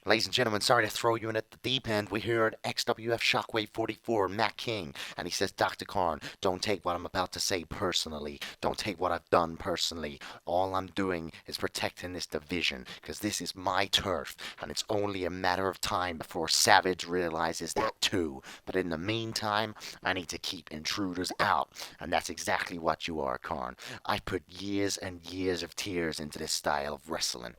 Ladies and gentlemen, sorry to throw you in at the deep end. We're here at XWF Shockwave 44, Matt King, and he says, Dr. Karn, don't take what I'm about to say personally. Don't take what I've done personally. All I'm doing is protecting this division, because this is my turf, and it's only a matter of time before Savage realizes that too. But in the meantime, I need to keep intruders out, and that's exactly what you are, Karn. I put years and years of tears into this style of wrestling.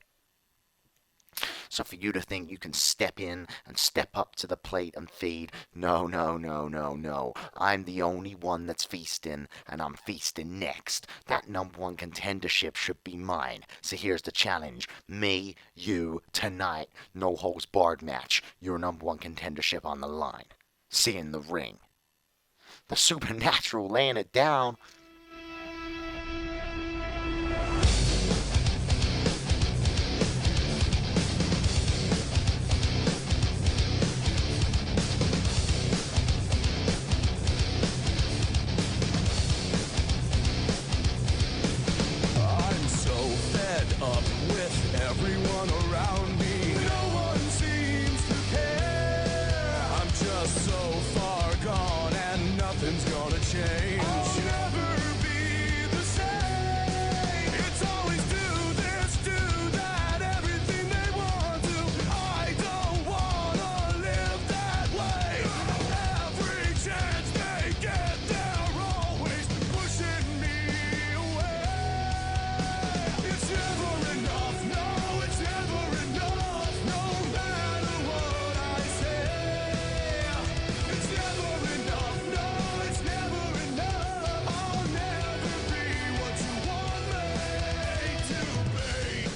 So for you to think you can step in and step up to the plate and feed, no, no, no, no, no. I'm the only one that's feasting, and I'm feasting next. That number one contendership should be mine. So here's the challenge. Me, you, tonight, no holds barred match. Your number one contendership on the line. See you in the ring. The Supernatural laying it down. I'm so fed up with everyone around me. No one seems to care. I'm just so far gone and nothing's gonna change. I'll never be the same. It's always do this, do that, everything they want to. I don't wanna live that way. Every chance they get, they're always pushing me away. It's never enough, no, it's never enough, no matter what I say. It's never enough, no, it's never enough. I'll never be what you want me to be.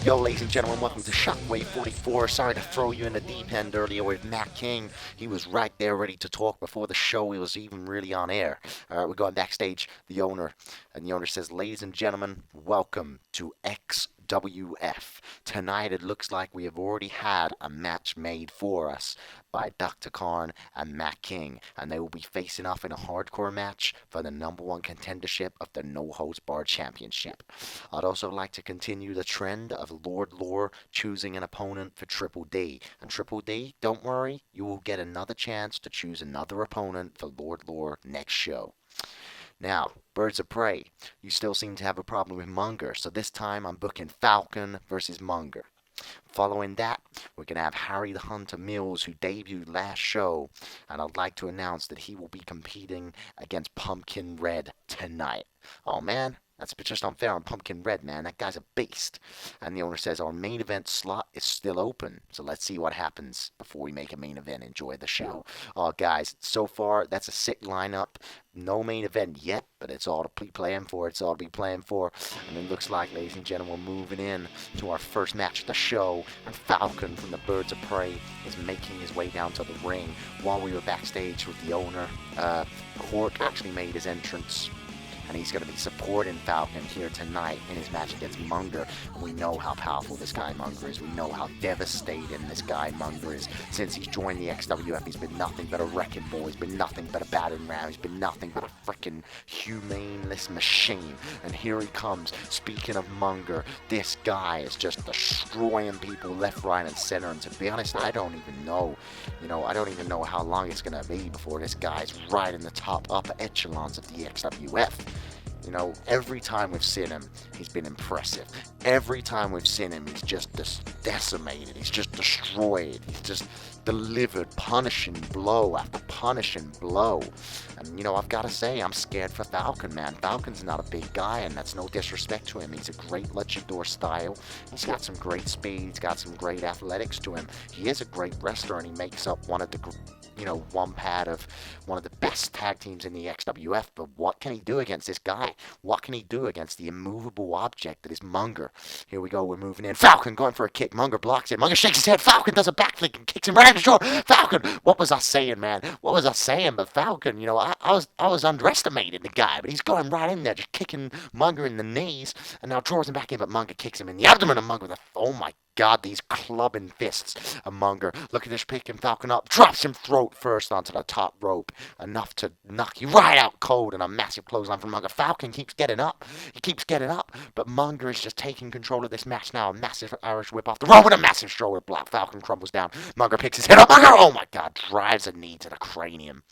Yo, ladies and gentlemen, welcome to Shockwave 44. Sorry to throw you in the deep end earlier with Matt King. He was right there ready to talk before the show was even really on air. We're going backstage, the owner, and the owner says, ladies and gentlemen, welcome to XWF. Tonight it looks like we have already had a match made for us by Dr. Karn and Matt King, and they will be facing off in a hardcore match for the number one contendership of the No Holds Barred Championship. I'd also like to continue the trend of Lord Lore choosing an opponent for Triple D. And Triple D, don't worry, you will get another chance to choose another opponent for Lord Lore next show. Now, Birds of Prey, you still seem to have a problem with Monger, so this time I'm booking Falcon versus Monger. Following that, we're going to have Harry the Hunter Mills, who debuted last show, and I'd like to announce that he will be competing against Pumpkin Red tonight. Oh man, that's just unfair on Pumpkin Red, man. That guy's a beast. And the owner says our main event slot is still open, so let's see what happens before we make a main event. Enjoy the show. Oh, guys, so far that's a sick lineup. No main event yet, but it's all to be playing for. It's all to be playing for. And it looks like, ladies and gentlemen, we're moving in to our first match of the show. And Falcon from the Birds of Prey is making his way down to the ring. While we were backstage with the owner, Cork actually made his entrance, and he's going to be supporting Falcon here tonight in his match against Monger. And we know how powerful this guy Monger is. We know how devastating this guy Monger is. Since he's joined the XWF, he's been nothing but a wrecking ball. He's been nothing but a battering ram. He's been nothing but a freaking humaneless machine. And here he comes. Speaking of Monger, this guy is just destroying people left, right, and center. And to be honest, I don't even know. I don't even know how long it's going to be before this guy's right in the top upper echelons of the XWF. Every time we've seen him, he's been impressive. Every time we've seen him, he's just decimated. He's just destroyed. He's just delivered punishing blow after punishing blow. And, I've got to say, I'm scared for Falcon, man. Falcon's not a big guy, and that's no disrespect to him. He's a great luchador style. He's got some great speed. He's got some great athletics to him. He is a great wrestler, and he makes up one of the one pad of one of the best tag teams in the XWF, but what can he do against this guy? What can he do against the immovable object that is Monger? Here we go, we're moving in. Falcon going for a kick. Monger blocks it. Monger shakes his head. Falcon does a backflip and kicks him right in the shore. Falcon, what was I saying, man? What was I saying? But Falcon, I was underestimating the guy, but he's going right in there, just kicking Monger in the knees, and now draws him back in, but Monger kicks him in the abdomen, and Monger with a, oh my God, these clubbing fists. A Monger, look at this, picking Falcon up, drops him throat first onto the top rope, enough to knock you right out cold, and a massive clothesline from Monger. Falcon keeps getting up, but Monger is just taking control of this match now. A massive Irish whip off the rope with a massive shoulder block. Falcon crumbles down. Monger picks his head up. Monger, oh my God, drives a knee to the cranium.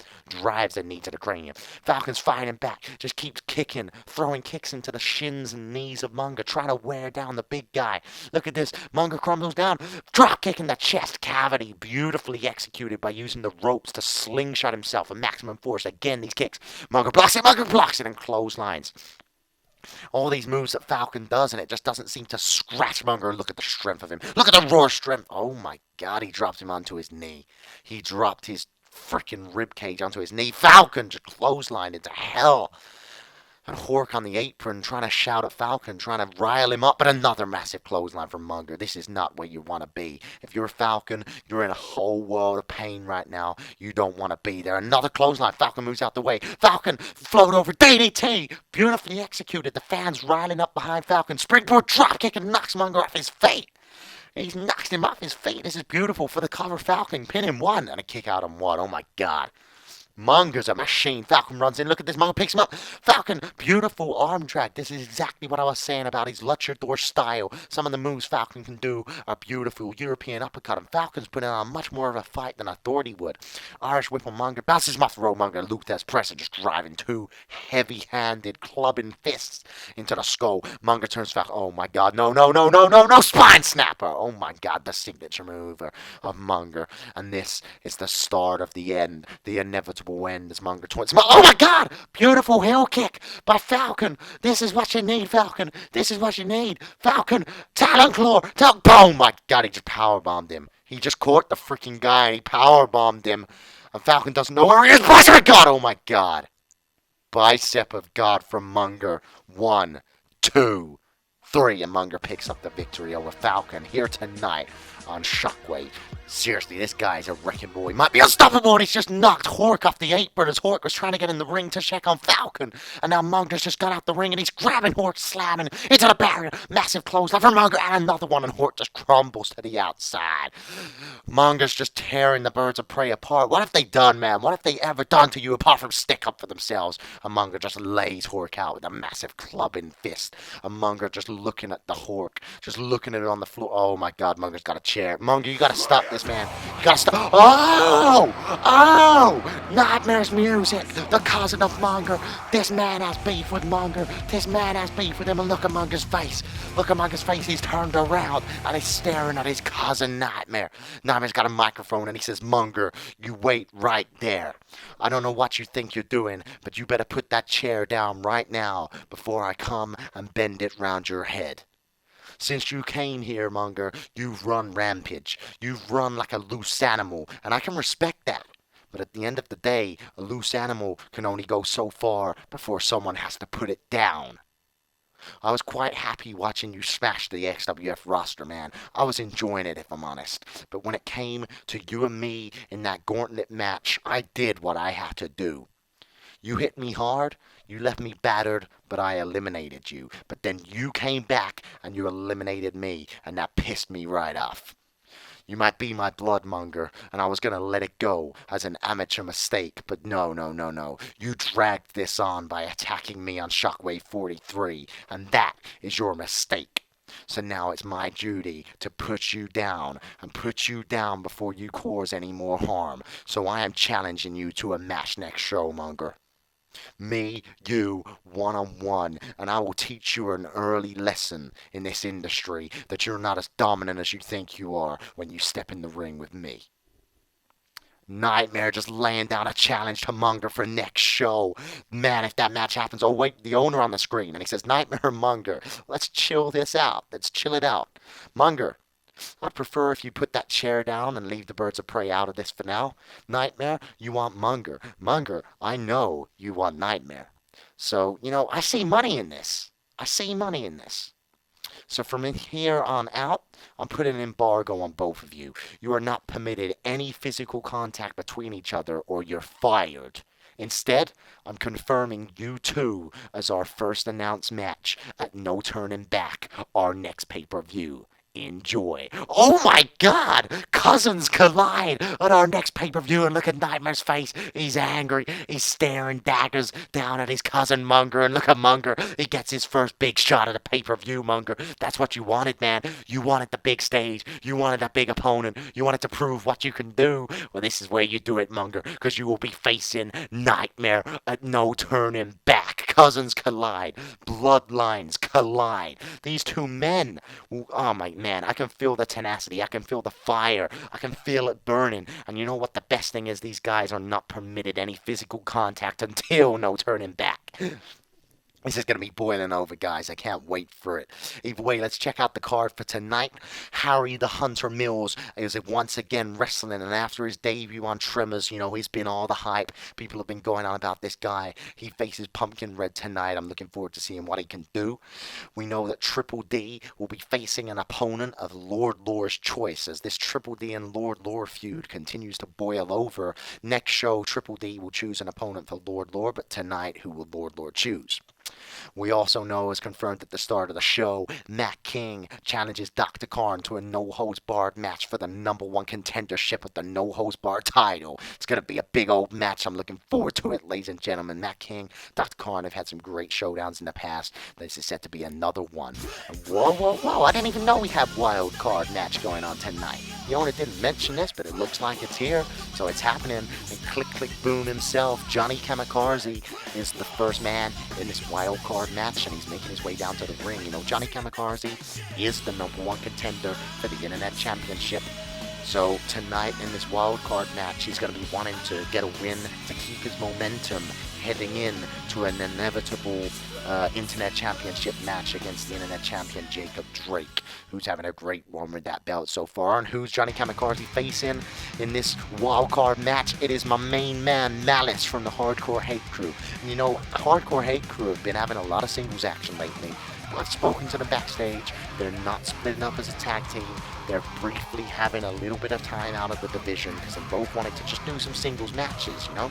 Falcon's fighting back, just keeps kicking, throwing kicks into the shins and knees of Monger, trying to wear down the big guy. Look at this. Monger crumbles down, drop kick in the chest cavity, beautifully executed by using the ropes to slingshot himself at maximum force. Again, these kicks. Monger blocks it, and clotheslines. All these moves that Falcon does, and it just doesn't seem to scratch Monger. Look at the strength of him. Look at the raw strength. Oh my God, he dropped him onto his knee. He dropped his freaking ribcage onto his knee. Falcon just clotheslined into hell. And Hork on the apron trying to shout at Falcon, trying to rile him up, but another massive clothesline from Monger. This is not where you want to be. If you're Falcon, you're in a whole world of pain right now. You don't want to be there. Another clothesline. Falcon moves out the way. Falcon float over. DDT. Beautifully executed. The fans riling up behind Falcon. Springboard dropkick and knocks Monger off his feet. He's knocked him off his feet. This is beautiful for the cover. Falcon pin him one and a kick out on one. Oh my God. Monger's a machine. Falcon runs in. Look at this. Monger picks him up. Falcon, beautiful arm drag. This is exactly what I was saying about his luchador style. Some of the moves Falcon can do are beautiful. European uppercut. And Falcon's putting on much more of a fight than I thought he would. Irish whip on Monger. Bounces him off the rope. Monger. Luthez presser just driving two heavy-handed clubbing fists into the skull. Monger turns Falcon. Oh my God. No. Spine snapper. Oh my God. The signature move of Monger. And this is the start of the end. The inevitable end as Monger twins. Oh my God! Beautiful heel kick by Falcon. This is what you need, Falcon. This is what you need. Falcon, Talon Claw. Oh my God, he just powerbombed him. He just caught the freaking guy and he powerbombed him. And Falcon doesn't know where he is. Bicep of God! Oh my God. Bicep of God from Monger. 1, 2, 3. And Monger picks up the victory over Falcon here tonight on Shockwave. Seriously, this guy's a wrecking ball. He might be unstoppable, and he's just knocked Hork off the apron as Hork was trying to get in the ring to check on Falcon. And now Monger's just got out the ring, and he's grabbing Hork, slamming into the barrier. Massive clothesline for Monger, and another one, and Hork just crumbles to the outside. Monger's just tearing the Birds of Prey apart. What have they done, man? What have they ever done to you apart from stick up for themselves? And Monger just lays Hork out with a massive clubbing fist. And Monger just looking at the Hork, just looking at it on the floor. Oh my God, Monger's got a chair. Monger, you gotta stop this, man. You gotta stop. Oh! Nightmare's music. The cousin of Monger. This man has beef with Monger. This man has beef with him. And look at Monger's face. Look at Monger's face. He's turned around and he's staring at his cousin Nightmare. Nightmare's got a microphone and he says, Monger, you wait right there. I don't know what you think you're doing, but you better put that chair down right now before I come and bend it round your head. Since you came here, Monger, you've run rampage. You've run like a loose animal, and I can respect that. But at the end of the day, a loose animal can only go so far before someone has to put it down. I was quite happy watching you smash the XWF roster, man. I was enjoying it, if I'm honest. But when it came to you and me in that gauntlet match, I did what I had to do. You hit me hard, you left me battered, but I eliminated you. But then you came back and you eliminated me, and that pissed me right off. You might be my blood, Monger, and I was going to let it go as an amateur mistake, but no. You dragged this on by attacking me on Shockwave 43, and that is your mistake. So now it's my duty to put you down, and put you down before you cause any more harm. So I am challenging you to a match next show, Monger. Me, you, one-on-one, and I will teach you an early lesson in this industry that you're not as dominant as you think you are when you step in the ring with me. Nightmare just laying down a challenge to Monger for next show. Man, if that match happens, oh wait, the owner on the screen, and he says, Nightmare, Monger, let's chill this out. Let's chill it out. Monger, I'd prefer if you put that chair down and leave the Birds of Prey out of this for now. Nightmare, you want Monger. Monger, I know you want Nightmare. So, I see money in this. So from here on out, I'm putting an embargo on both of you. You are not permitted any physical contact between each other or you're fired. Instead, I'm confirming you two as our first announced match at No Turning Back, our next pay-per-view. enjoy. Oh my god! Cousins collide on our next pay-per-view, and look at Nightmare's face. He's angry. He's staring daggers down at his cousin Monger, and look at Monger. He gets his first big shot at the pay-per-view, Monger. That's what you wanted, man. You wanted the big stage. You wanted a big opponent. You wanted to prove what you can do. Well, this is where you do it, Monger, because you will be facing Nightmare at no turning back. Cousins collide. Bloodlines collide. These two men, oh my man, I can feel the tenacity. I can feel the fire. I can feel it burning. And you know what the best thing is? These guys are not permitted any physical contact until no turning back. This is going to be boiling over, guys. I can't wait for it. Either way, let's check out the card for tonight. Harry the Hunter Mills is once again wrestling, and after his debut on Tremors, you know, he's been all the hype. People have been going on about this guy. He faces Pumpkin Red tonight. I'm looking forward to seeing what he can do. We know that Triple D will be facing an opponent of Lord Lore's choice, as this Triple D and Lord Lore feud continues to boil over. Next show, Triple D will choose an opponent for Lord Lore, but tonight, who will Lord Lore choose? We also know, as confirmed at the start of the show, Matt King challenges Dr. Khan to a no-holds-barred match for the #1 contendership of the no-holds-barred title. It's going to be a big old match. I'm looking forward to it, ladies and gentlemen. Matt King, Dr. Khan have had some great showdowns in the past. This is set to be another one. And whoa, whoa, whoa, I didn't even know we have wild card match going on tonight. The owner didn't mention this, but it looks like it's here, so it's happening. And Click Click Boom himself, Johnny Kamikaze, is the first man in this wild card match, and he's making his way down to the ring. You know, Johnny Kamikaze is the #1 contender for the Internet Championship. So tonight in this wild card match, he's going to be wanting to get a win to keep his momentum heading in to an inevitable Internet Championship match against the Internet Champion Jacob Drake, who's having a great run with that belt so far. And who's Johnny Kamikaze facing in this wildcard match? It is my main man, Malice, from the Hardcore Hate Crew. And you know, Hardcore Hate Crew have been having a lot of singles action lately. I've spoken to them backstage. They're not splitting up as a tag team. They're briefly having a little bit of time out of the division because they both wanted to just do some singles matches, you know?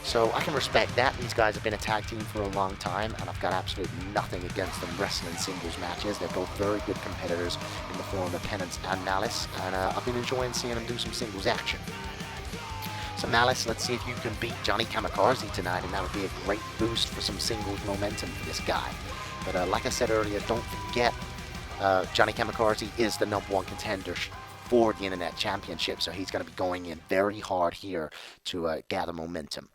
So I can respect that. These guys have been a tag team for a long time, and I've got absolutely nothing against them wrestling singles matches. They're both very good competitors in the form of Penance and Malice, and I've been enjoying seeing them do some singles action. So Malice, let's see if you can beat Johnny Kamikaze tonight, and that would be a great boost for some singles momentum for this guy. But like I said earlier, don't forget, Johnny Kamikaze is the #1 contender for the Internet Championship, so he's going to be going in very hard here to gather momentum.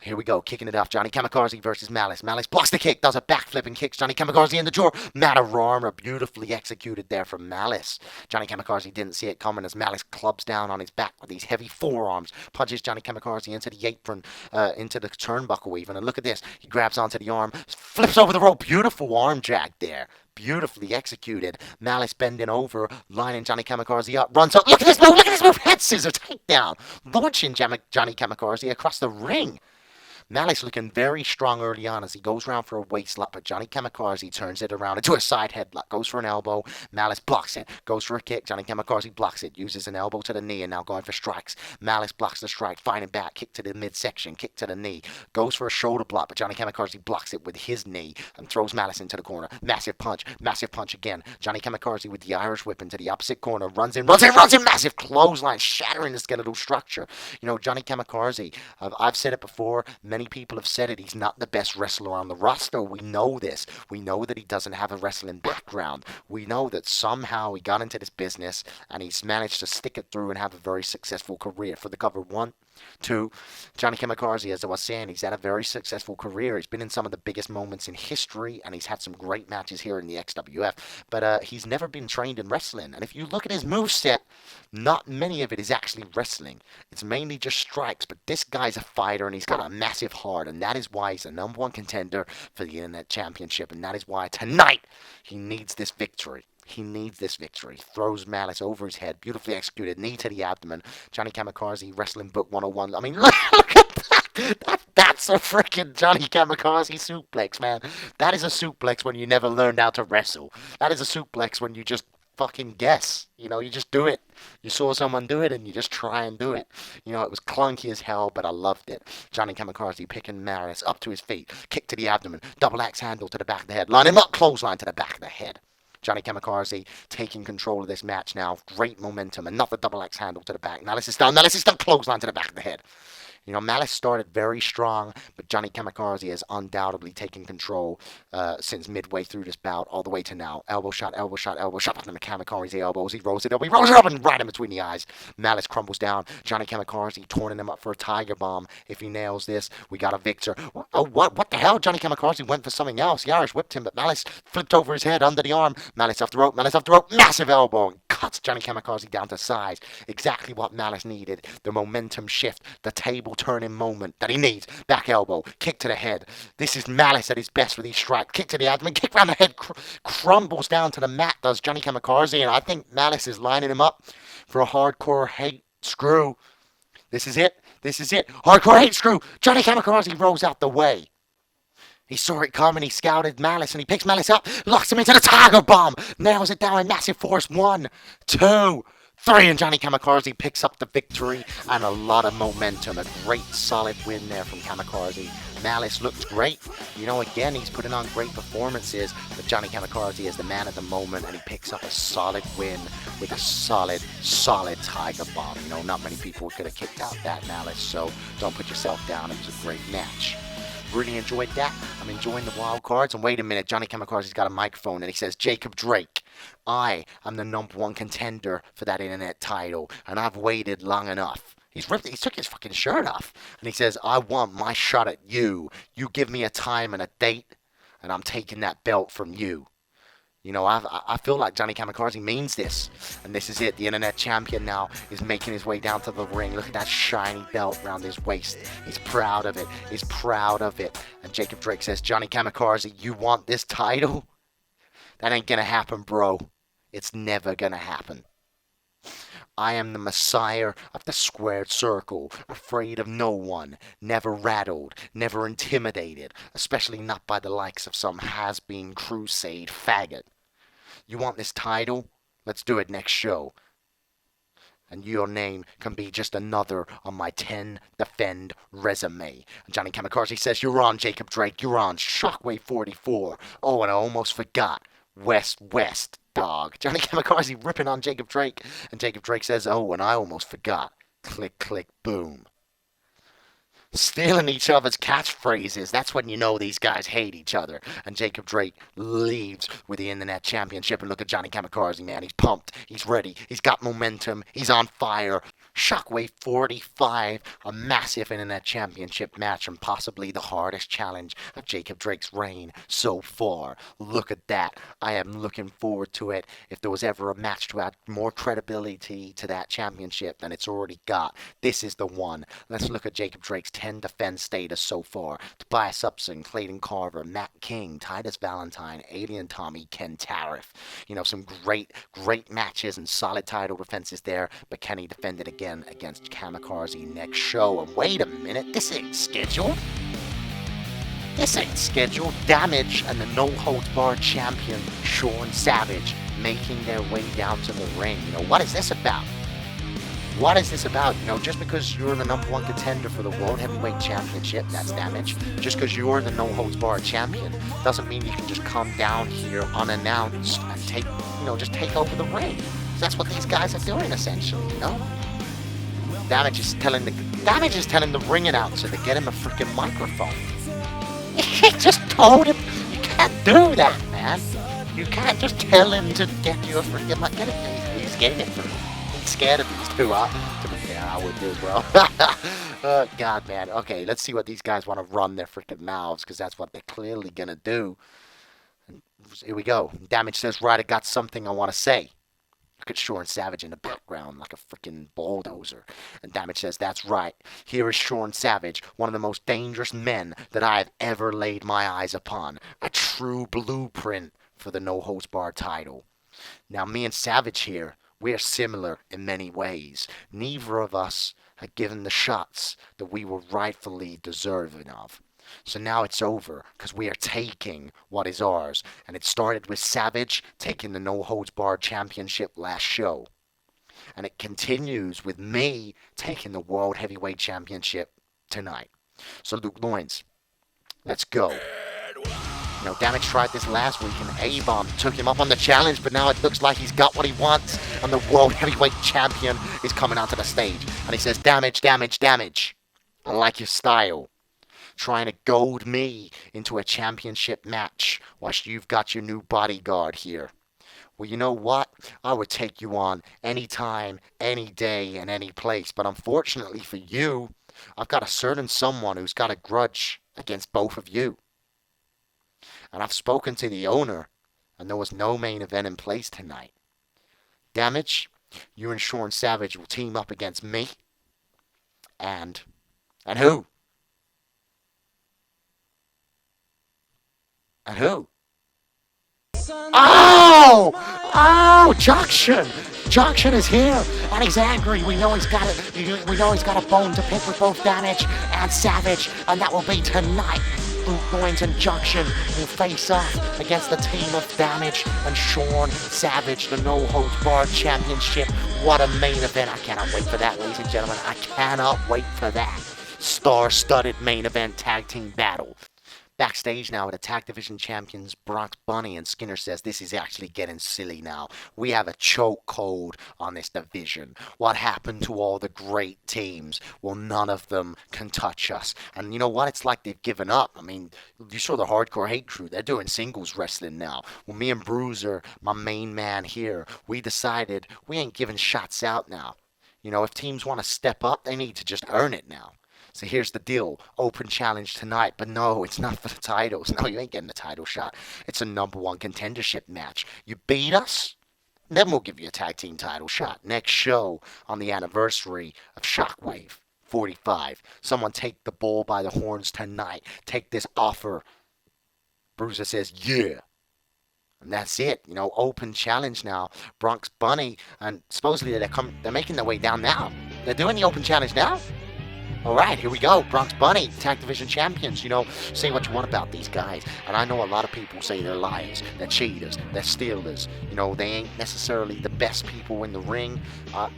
Here we go, kicking it off. Johnny Kamikaze versus Malice. Malice blocks the kick, does a backflip and kicks Johnny Kamikaze in the jaw. Matter armor, beautifully executed there from Malice. Johnny Kamikaze didn't see it coming as Malice clubs down on his back with these heavy forearms, punches Johnny Kamikaze into the apron, into the turnbuckle even. And look at this, he grabs onto the arm, flips over the rope. Beautiful arm drag there. Beautifully executed. Malice bending over, lining Johnny Kamikaze up, runs up. Look at this move, look at this move. Head scissor takedown. Launching Johnny Kamikaze across the ring. Malice looking very strong early on as he goes around for a waist lock, but Johnny Kamikaze turns it around into a side headlock, goes for an elbow, Malice blocks it, goes for a kick, Johnny Kamikaze blocks it, uses an elbow to the knee and now going for strikes. Malice blocks the strike, fighting back, kick to the midsection, kick to the knee, goes for a shoulder block, but Johnny Kamikaze blocks it with his knee and throws Malice into the corner. Massive punch again. Johnny Kamikaze with the Irish whip into the opposite corner, runs in, massive clothesline, shattering the skeletal structure. You know, Johnny Kamikaze, I've said it before, many people have said it, he's not the best wrestler on the roster. We know this. We know that he doesn't have a wrestling background. We know that somehow he got into this business and he's managed to stick it through and have a very successful career. For the cover, 1, 2, Johnny Kamikaze, as I was saying, he's had a very successful career. He's been in some of the biggest moments in history, and he's had some great matches here in the XWF, but he's never been trained in wrestling. And if you look at his moveset, not many of it is actually wrestling. It's mainly just strikes, but this guy's a fighter, and he's got a massive heart, and that is why he's the #1 contender for the Internet Championship, and that is why tonight he needs this victory. He needs this victory. Throws Malice over his head. Beautifully executed. Knee to the abdomen. Johnny Kamikaze, Wrestling Book 101. I mean, look at that. That's a freaking Johnny Kamikaze suplex, man. That is a suplex when you never learned how to wrestle. That is a suplex when you just fucking guess. You know, you just do it. You saw someone do it and you just try and do it. You know, it was clunky as hell, but I loved it. Johnny Kamikaze picking Malice up to his feet. Kick to the abdomen. Double axe handle to the back of the head. Line him up. Clothesline to the back of the head. Johnny Kamikaze taking control of this match now. Great momentum. Another double X handle to the back. Malice is down. Malice is down. Clothesline to the back of the head. You know, Malice started very strong, but Johnny Kamikaze has undoubtedly taken control since midway through this bout, all the way to now. Elbow shot, elbow shot, elbow shot. And the Kamikaze elbows. He rolls it up. He rolls it up and right in between the eyes. Malice crumbles down. Johnny Kamikaze turning him up for a tiger bomb. If he nails this, we got a victor. Oh, what the hell? Johnny Kamikaze went for something else. The Irish whipped him, but Malice flipped over his head under the arm. Malice off the rope. Malice off the rope. Massive elbow. And cuts Johnny Kamikaze down to size. Exactly what Malice needed. The momentum shift. The table turning moment that he needs. Back elbow, kick to the head. This is Malice at his best with these strikes. Kick to the abdomen, kick round the head, crumbles down to the mat, does Johnny Kamikaze, and I think Malice is lining him up for a hardcore hate screw. This is it. This is it. Hardcore hate screw. Johnny Kamikaze rolls out the way. He saw it coming, he scouted Malice, and he picks Malice up, locks him into the tiger bomb, nails it down in massive force. 1, 2, 3, and Johnny Kamikaze picks up the victory and a lot of momentum. A great solid win there from Kamikaze. Malice looked great. You know, again, he's putting on great performances, but Johnny Kamikaze is the man at the moment, and he picks up a solid win with a solid tiger bomb. You know, not many people could have kicked out that Malice, so don't put yourself down. It was a great match. Really enjoyed that. I'm enjoying the wild cards. And wait a minute, Johnny Kamikaze's got a microphone and he says, Jacob Drake, I am the #1 contender for that internet title, and I've waited long enough. He took his fucking shirt off, and he says, I want my shot at you. You give me a time and a date, and I'm taking that belt from you. You know, I feel like Johnny Kamikaze means this. And this is it. The internet champion now is making his way down to the ring. Look at that shiny belt around his waist. He's proud of it. He's proud of it. And Jacob Drake says, Johnny Kamikaze, you want this title? That ain't gonna happen, bro. It's never gonna happen. I am the messiah of the squared circle, afraid of no one, never rattled, never intimidated, especially not by the likes of some has-been crusade faggot. You want this title? Let's do it next show. And your name can be just another on my 10 defend resume. And Johnny Kamikaze says, you're on, Jacob Drake, you're on Shockwave 44. Oh, and I almost forgot. West, dog. Johnny Kamikaze ripping on Jacob Drake, and Jacob Drake says, oh, and I almost forgot. Click, click, boom. Stealing each other's catchphrases. That's when you know these guys hate each other. And Jacob Drake leaves with the Internet Championship. And look at Johnny Kamikaze, man. He's pumped. He's ready. He's got momentum. He's on fire. Shockwave 45, a massive Internet Championship match, and possibly the hardest challenge of Jacob Drake's reign so far. Look at that. I am looking forward to it. If there was ever a match to add more credibility to that championship than it's already got, this is the one. Let's look at Jacob Drake's 10 defense status so far. Tobias Upson, Clayton Carver, Matt King, Titus Valentine, Alien Tommy, Ken Tariff. You know, some great matches and solid title defenses there, but can he defend it again against Kamikaze next show? And wait a minute, this ain't scheduled. This ain't scheduled. Damage and the No Holds Barred champion, Sean Savage, making their way down to the ring. You know, what is this about? What is this about? You know, just because you're the #1 contender for the World Heavyweight Championship, that's Damage. Just because you're the No Holds Barred champion doesn't mean you can just come down here unannounced and just take over the ring. That's what these guys are doing, essentially, you know? Damage is telling the ring announcer to get him a freaking microphone. He just told him, you can't do that, man. You can't just tell him to get you a freaking microphone. He's getting it from me. He's scared of these two, huh? To be fair, I would do as well. Oh, God, man. Okay, let's see what these guys want to run their freaking mouths, because that's what they're clearly going to do. And here we go. Damage says, right, I got something I want to say. Look at Sean Savage in the background like a freaking bulldozer. And Damage says, that's right. Here is Sean Savage, one of the most dangerous men that I have ever laid my eyes upon. A true blueprint for the No Holds Barred title. Now, me and Savage here, we are similar in many ways. Neither of us had given the shots that we were rightfully deserving of. So now it's over, because we are taking what is ours. And it started with Savage taking the No Holds Barred Championship last show. And it continues with me taking the World Heavyweight Championship tonight. So Luke Loins, let's go. Damage tried this last week and A-Bomb took him up on the challenge, but now it looks like he's got what he wants, and the World Heavyweight Champion is coming onto the stage. And he says, damage, damage, damage. I like your style. Trying to goad me into a championship match whilst you've got your new bodyguard here. Well, you know what? I would take you on anytime, any day, and any place. But unfortunately for you, I've got a certain someone who's got a grudge against both of you. And I've spoken to the owner, and there was no main event in place tonight. Damage, you and Sean Savage will team up against me. And who? And who? Oh! Oh, Junction! Junction is here, and he's angry. We know he's got it. We know he's got a bone to pick with both Damage and Savage, and that will be tonight. Luke Goins and Junction will face off against the team of Damage and Sean Savage, the No Holds Barred Championship. What a main event! I cannot wait for that, ladies and gentlemen. I cannot wait for that. Star-studded main event tag team battle. Backstage now with Attack Division Champions Bronx Bunny, and Skinner says this is actually getting silly now. We have a chokehold on this division. What happened to all the great teams? Well, none of them can touch us. And you know what? It's like they've given up. I mean, you saw the Hardcore Hate Crew. They're doing singles wrestling now. Well, me and Bruiser, my main man here, we decided we ain't giving shots out now. If teams want to step up, they need to just earn it now. So here's the deal. Open challenge tonight. But no, it's not for the titles. No, you ain't getting the title shot. It's a #1 contendership match. You beat us, then we'll give you a tag team title shot. Next show on the anniversary of Shockwave 45. Someone take the bull by the horns tonight. Take this offer. Bruiser says, yeah. And that's it. Open challenge now. Bronx Bunny, and supposedly they're making their way down now. They're doing the open challenge now? All right, here we go. Bronx Bunny, Tag Division Champions. Say what you want about these guys. And I know a lot of people say they're liars, they're cheaters, they're stealers. They ain't necessarily the best people in the ring.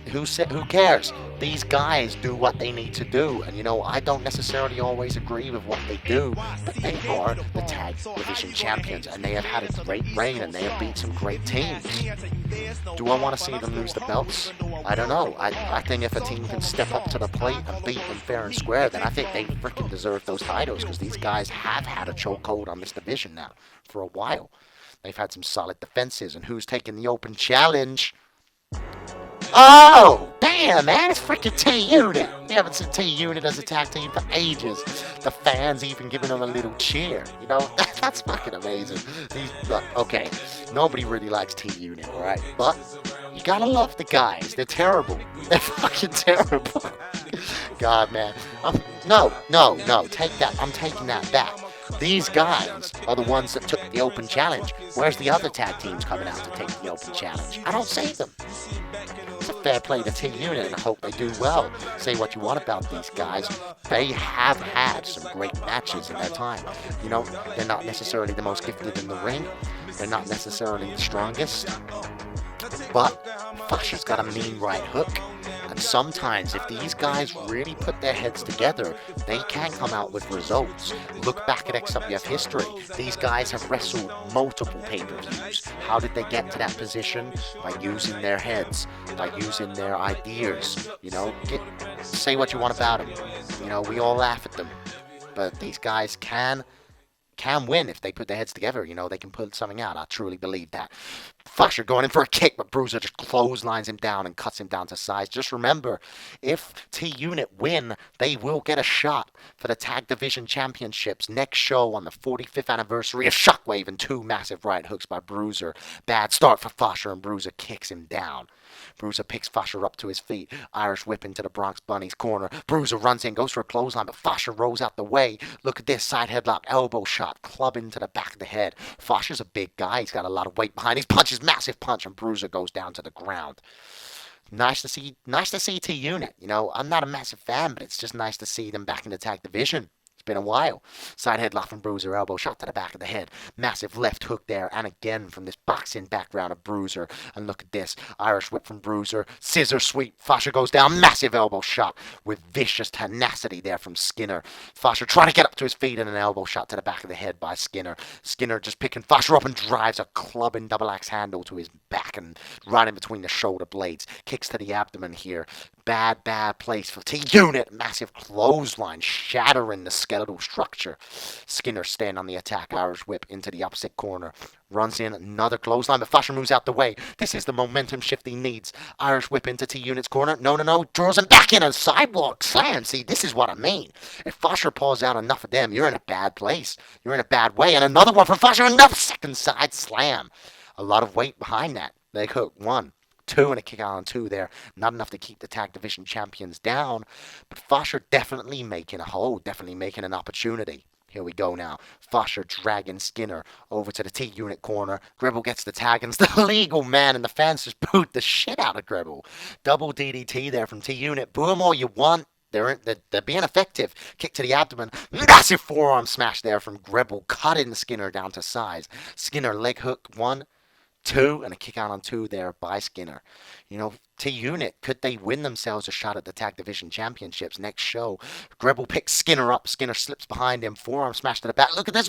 Who cares? These guys do what they need to do. And, I don't necessarily always agree with what they do. But they are the Tag Division Champions. And they have had a great reign. And they have beat some great teams. Do I want to see them lose the belts? I don't know. I think if a team can step up to the plate and beat them fair and square, then I think they freaking deserve those titles, because these guys have had a chokehold on this division now for a while. They've had some solid defenses, and who's taking the open challenge? Oh, damn, man, it's freaking T-Unit. We haven't seen T-Unit as a tag team for ages. The fans even giving them a little cheer. That's fucking amazing. Okay, nobody really likes T-Unit, all right? But you gotta love the guys. They're terrible. They're fucking terrible. God, man. No, take that. I'm taking that back. These guys are the ones that took the open challenge. Where's the other tag teams coming out to take the open challenge? I don't see them. It's a fair play to T-Unit, and I hope they do well. Say what you want about these guys. They have had some great matches in their time. They're not necessarily the most gifted in the ring. They're not necessarily the strongest. But Fasha's got a mean right hook. And sometimes if these guys really put their heads together, they can come out with results. Look back at XWF history. These guys have wrestled multiple pay-per-views. How did they get to that position? By using their heads, by using their ideas. Say what you want about them. We all laugh at them. But these guys can win if they put their heads together. They can pull something out. I truly believe that. Fusher going in for a kick, but Bruiser just clotheslines him down and cuts him down to size. Just remember, if T-Unit win, they will get a shot for the Tag Division Championships. Next show on the 45th anniversary of Shockwave, and 2 massive right hooks by Bruiser. Bad start for Fusher, and Bruiser kicks him down. Bruiser picks Fusher up to his feet. Irish whip into the Bronx Bunny's corner. Bruiser runs in, goes for a clothesline, but Fusher rolls out the way. Look at this, side headlock, elbow shot, club into the back of the head. Fusher's a big guy. He's got a lot of weight behind his punches, massive punch, and Bruiser goes down to the ground. Nice to see T-Unit. I'm not a massive fan, but it's just nice to see them back in the Tag Division. been a while. Side headlock from Bruiser, elbow shot to the back of the head. Massive left hook there, and again from this boxing background of Bruiser. And look at this, Irish whip from Bruiser, scissor sweep. Fasher goes down, massive elbow shot with vicious tenacity there from Skinner. Fasher trying to get up to his feet, and an elbow shot to the back of the head by Skinner. Skinner just picking Fasher up and drives a clubbing double axe handle to his back and right in between the shoulder blades. Kicks to the abdomen here. Bad place for T-Unit. Massive clothesline shattering the skeletal structure. Skinner staying on the attack. Irish whip into the opposite corner. Runs in another clothesline, but Fasher moves out the way. This is the momentum shift he needs. Irish whip into T-Unit's corner. No. Draws him back in a sidewalk slam. See, this is what I mean. If Fasher pulls out enough of them, you're in a bad place. You're in a bad way. And another one from Fasher. Another second side slam. A lot of weight behind that. Leg hook. 1, 2, and a kick out on 2 there. Not enough to keep the tag division champions down. But Fasher definitely making a hole. Definitely making an opportunity. Here we go now. Fasher dragging Skinner over to the T-Unit corner. Gribble gets the tag, and it's the legal man, and the fans just booed the shit out of Gribble. Double DDT there from T-Unit. Boo them all you want. They're being effective. Kick to the abdomen. Massive forearm smash there from Gribble, cutting Skinner down to size. Skinner leg hook. 1, 2, and a kick out on 2 there by Skinner. T-Unit, could they win themselves a shot at the Tag Division Championships next show? Gribble picks Skinner up. Skinner slips behind him. Forearm smash to the back. Look at this.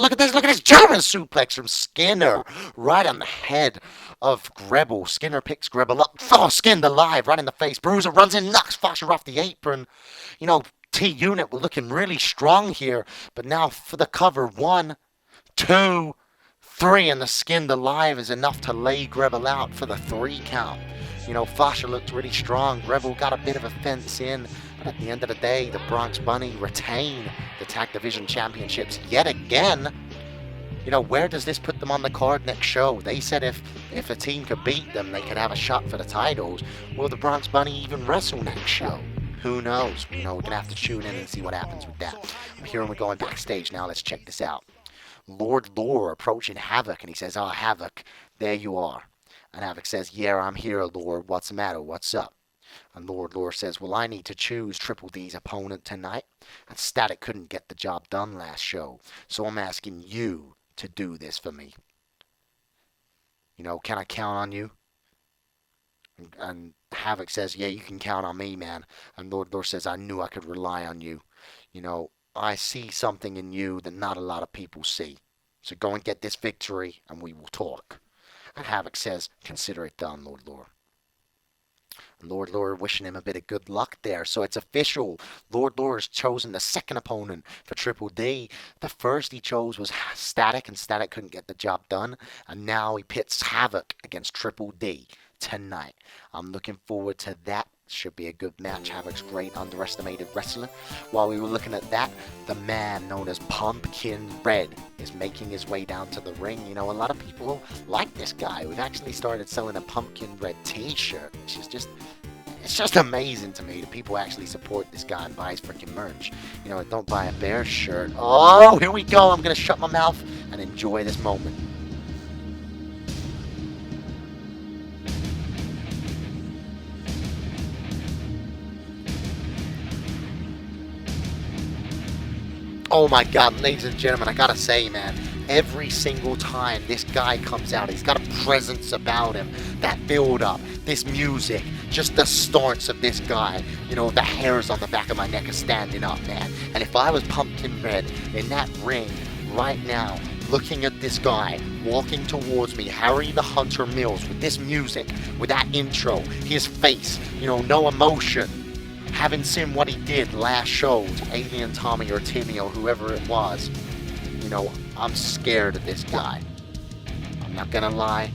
German suplex from Skinner. Right on the head of Gribble. Skinner picks Gribble up. Oh, skinned alive. Right in the face. Bruiser runs in. Knocks Fasher off the apron. T-Unit were looking really strong here. But now for the cover. 1, 2, 3, and the skinned alive is enough to lay Gribble out for the 3 count. Fasher looked really strong. Gribble got a bit of a fence in. But at the end of the day, the Bronx Bunny retain the Tag Division Championships yet again. Where does this put them on the card next show? They said if a team could beat them, they could have a shot for the titles. Will the Bronx Bunny even wrestle next show? Who knows? We're going to have to tune in and see what happens with that. Here we're going backstage now. Let's check this out. Lord Lore approaching Havoc, and he says, "Oh, Havoc, there you are." And Havoc says, "Yeah, I'm here, Lord. What's the matter? What's up?" And Lord Lore says, "Well, I need to choose Triple D's opponent tonight. And Static couldn't get the job done last show. So I'm asking you to do this for me. Can I count on you?" And Havoc says, "Yeah, you can count on me, man." And Lord Lore says, "I knew I could rely on you. I see something in you that not a lot of people see. So go and get this victory, and we will talk." And Havoc says, "Consider it done, Lord Lore." And Lord Lore wishing him a bit of good luck there. So it's official. Lord Lore has chosen the second opponent for Triple D. The first he chose was Static, and Static couldn't get the job done. And now he pits Havoc against Triple D tonight. I'm looking forward to that. Should be a good match. Havoc's great underestimated wrestler. While we were looking at that, the man known as Pumpkin Red is making his way down to the ring. A lot of people like this guy. We've actually started selling a Pumpkin Red t-shirt, which is it's just amazing to me that people actually support this guy and buy his freaking merch. Don't buy a bear shirt. Oh, here we go. I'm going to shut my mouth and enjoy this moment. Oh my God, ladies and gentlemen, I gotta say, man, every single time this guy comes out, he's got a presence about him. That build-up, this music, just the starts of this guy. The hairs on the back of my neck are standing up, man. And if I was Pumpkin Red in that ring right now, looking at this guy walking towards me, Harry the Hunter Mills, with this music, with that intro, his face, no emotion. Having seen what he did last show to Alien Tommy or Timmy or whoever it was, I'm scared of this guy. I'm not gonna lie.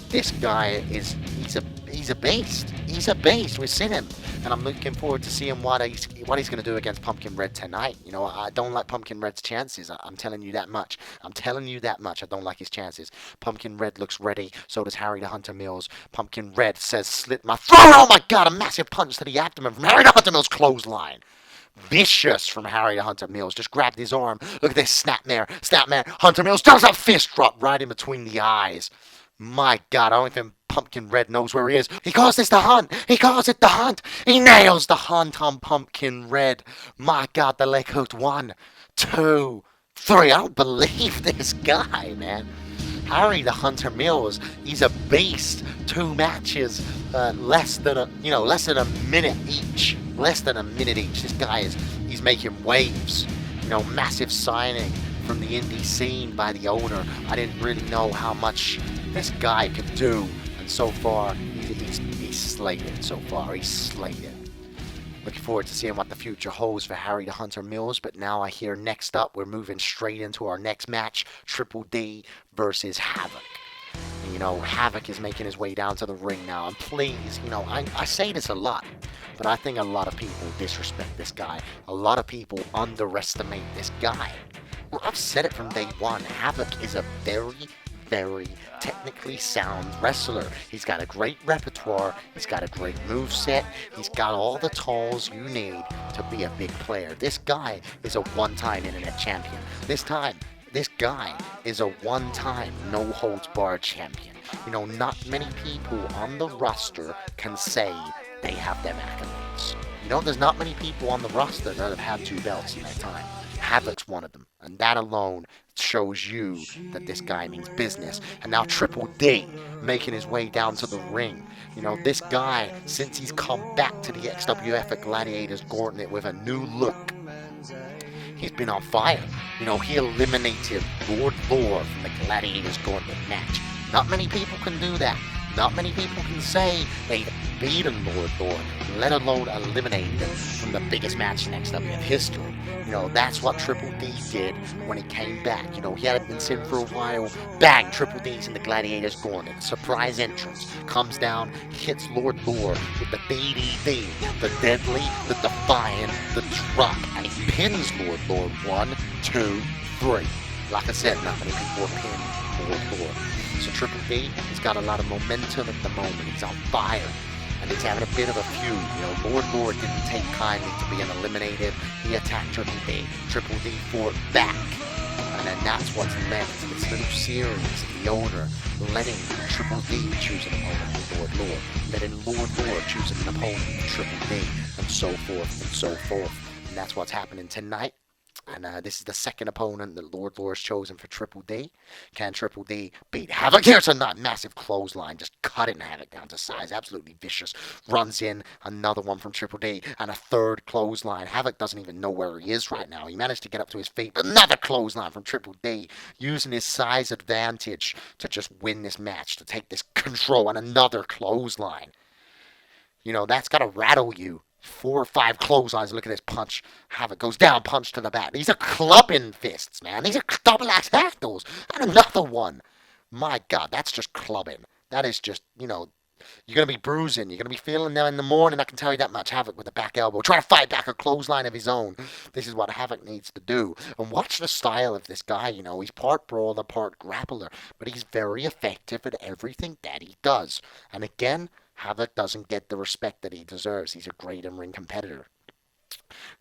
This guy he's a beast. He's a beast. We've seen him. And I'm looking forward to seeing what he's going to do against Pumpkin Red tonight. I don't like Pumpkin Red's chances. I'm telling you that much. I don't like his chances. Pumpkin Red looks ready. So does Harry the Hunter Mills. Pumpkin Red says, "Slit my throat." Oh my God, a massive punch to the abdomen from Harry the Hunter Mills' clothesline. Vicious from Harry the Hunter Mills. Just grabbed his arm. Look at this snapmare. Hunter Mills does a fist drop right in between the eyes. My God, I don't think Pumpkin Red knows where he is. He calls this the hunt. He calls it the hunt. He nails the hunt on Pumpkin Red. My God, the leg hooked. 1, two, three. I don't believe this guy, man. Harry the Hunter Mills, he's a beast. 2 matches, less than a minute each. Less than a minute each. This guy he's making waves. Massive signing from the indie scene by the owner. I didn't really know how much this guy could do, and so far, he's slayed it. So far, he's slayed it. Looking forward to seeing what the future holds for Harry the Hunter Mills, but now I hear next up, we're moving straight into our next match, Triple D versus Havoc. And, Havoc is making his way down to the ring now, and please, I say this a lot, but I think a lot of people disrespect this guy. A lot of people underestimate this guy. Well, I've said it from day one, Havoc is a very, very technically sound wrestler. He's got a great repertoire, he's got a great moveset, he's got all the tools you need to be a big player. This guy is a one-time internet champion. This guy is a one-time no-holds-barred champion. Not many people on the roster can say they have them accolades. There's not many people on the roster that have had 2 belts in their time. Havoc's one of them, and that alone shows you that this guy means business. And now Triple D making his way down to the ring. This guy, since he's come back to the XWF at Gladiators Gauntlet with a new look, he's been on fire. He eliminated Lord Lore from the Gladiators Gauntlet match. Not many people can do that. Not many people can say they've beaten Lord Lore, let alone eliminated him from the biggest match in XWF history. That's what Triple D did when he came back. He hadn't been seen for a while. Bang! Triple D's in the Gladiators Gauntlet. Surprise entrance. Comes down, hits Lord Lore with the DDD, the Deadly, the Defiant, the Drop, and he pins Lord Lore 1, 2, 3. Like I said, not many people have pinned Lord Lore. So Triple D, he's got a lot of momentum at the moment. He's on fire. And he's having a bit of a feud. Lord Lore didn't take kindly to being eliminated. He attacked Triple D. Triple D fought back. And then that's what's led to this little series of the owner letting Triple D choose an opponent for Lord Lore, letting Lord Lore choose an opponent for Triple D, and so forth and so forth. And that's what's happening tonight. And this is the second opponent that Lord Lore has chosen for Triple D. Can Triple D beat Havoc? Here's a massive clothesline, just cutting Havoc down to size. Absolutely vicious. Runs in, another one from Triple D, and a third clothesline. Havoc doesn't even know where he is right now. He managed to get up to his feet. Another clothesline from Triple D, using his size advantage to just win this match, to take this control, and another clothesline. That's got to rattle you. 4 or 5 clotheslines. Look at this punch. Havoc goes down, punch to the back. These are clubbing fists, man. These are double axe handles. And another one. My God, that's just clubbing. That is just, you're going to be bruising. You're going to be feeling them in the morning. I can tell you that much. Havoc with a back elbow. Trying to fight back a clothesline of his own. This is what Havoc needs to do. And watch the style of this guy. He's part brawler, part grappler. But he's very effective at everything that he does. And again, Havoc doesn't get the respect that he deserves. He's a great in-ring competitor.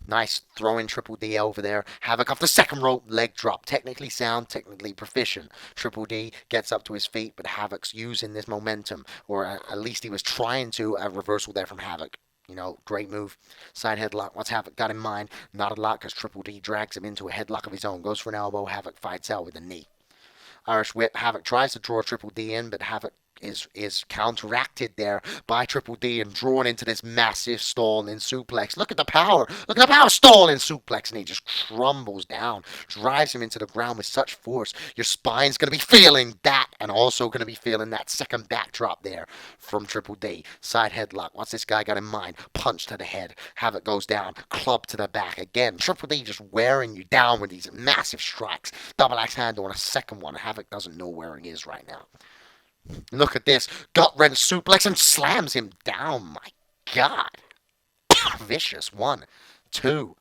Nice throwing Triple D over there. Havoc off the second rope, leg drop. Technically sound, technically proficient. Triple D gets up to his feet, but Havoc's using this momentum. Or at least he was trying to. A reversal there from Havoc. Great move. Side headlock. What's Havoc got in mind? Not a lot, because Triple D drags him into a headlock of his own. Goes for an elbow. Havoc fights out with a knee. Irish whip. Havoc tries to draw Triple D in, but Havoc is counteracted there by Triple D and drawn into this massive stalling suplex. Look at the power. Look at the power. Stalling suplex. And he just crumbles down. Drives him into the ground with such force. Your spine's going to be feeling that, and also going to be feeling that second backdrop there from Triple D. Side headlock. What's this guy got in mind? Punch to the head. Havoc goes down. Club to the back again. Triple D just wearing you down with these massive strikes. Double axe handle on a second one. Havoc doesn't know where he is right now. Look at this. Gut wrench suplex and slams him down. My God. Vicious. 1, 2.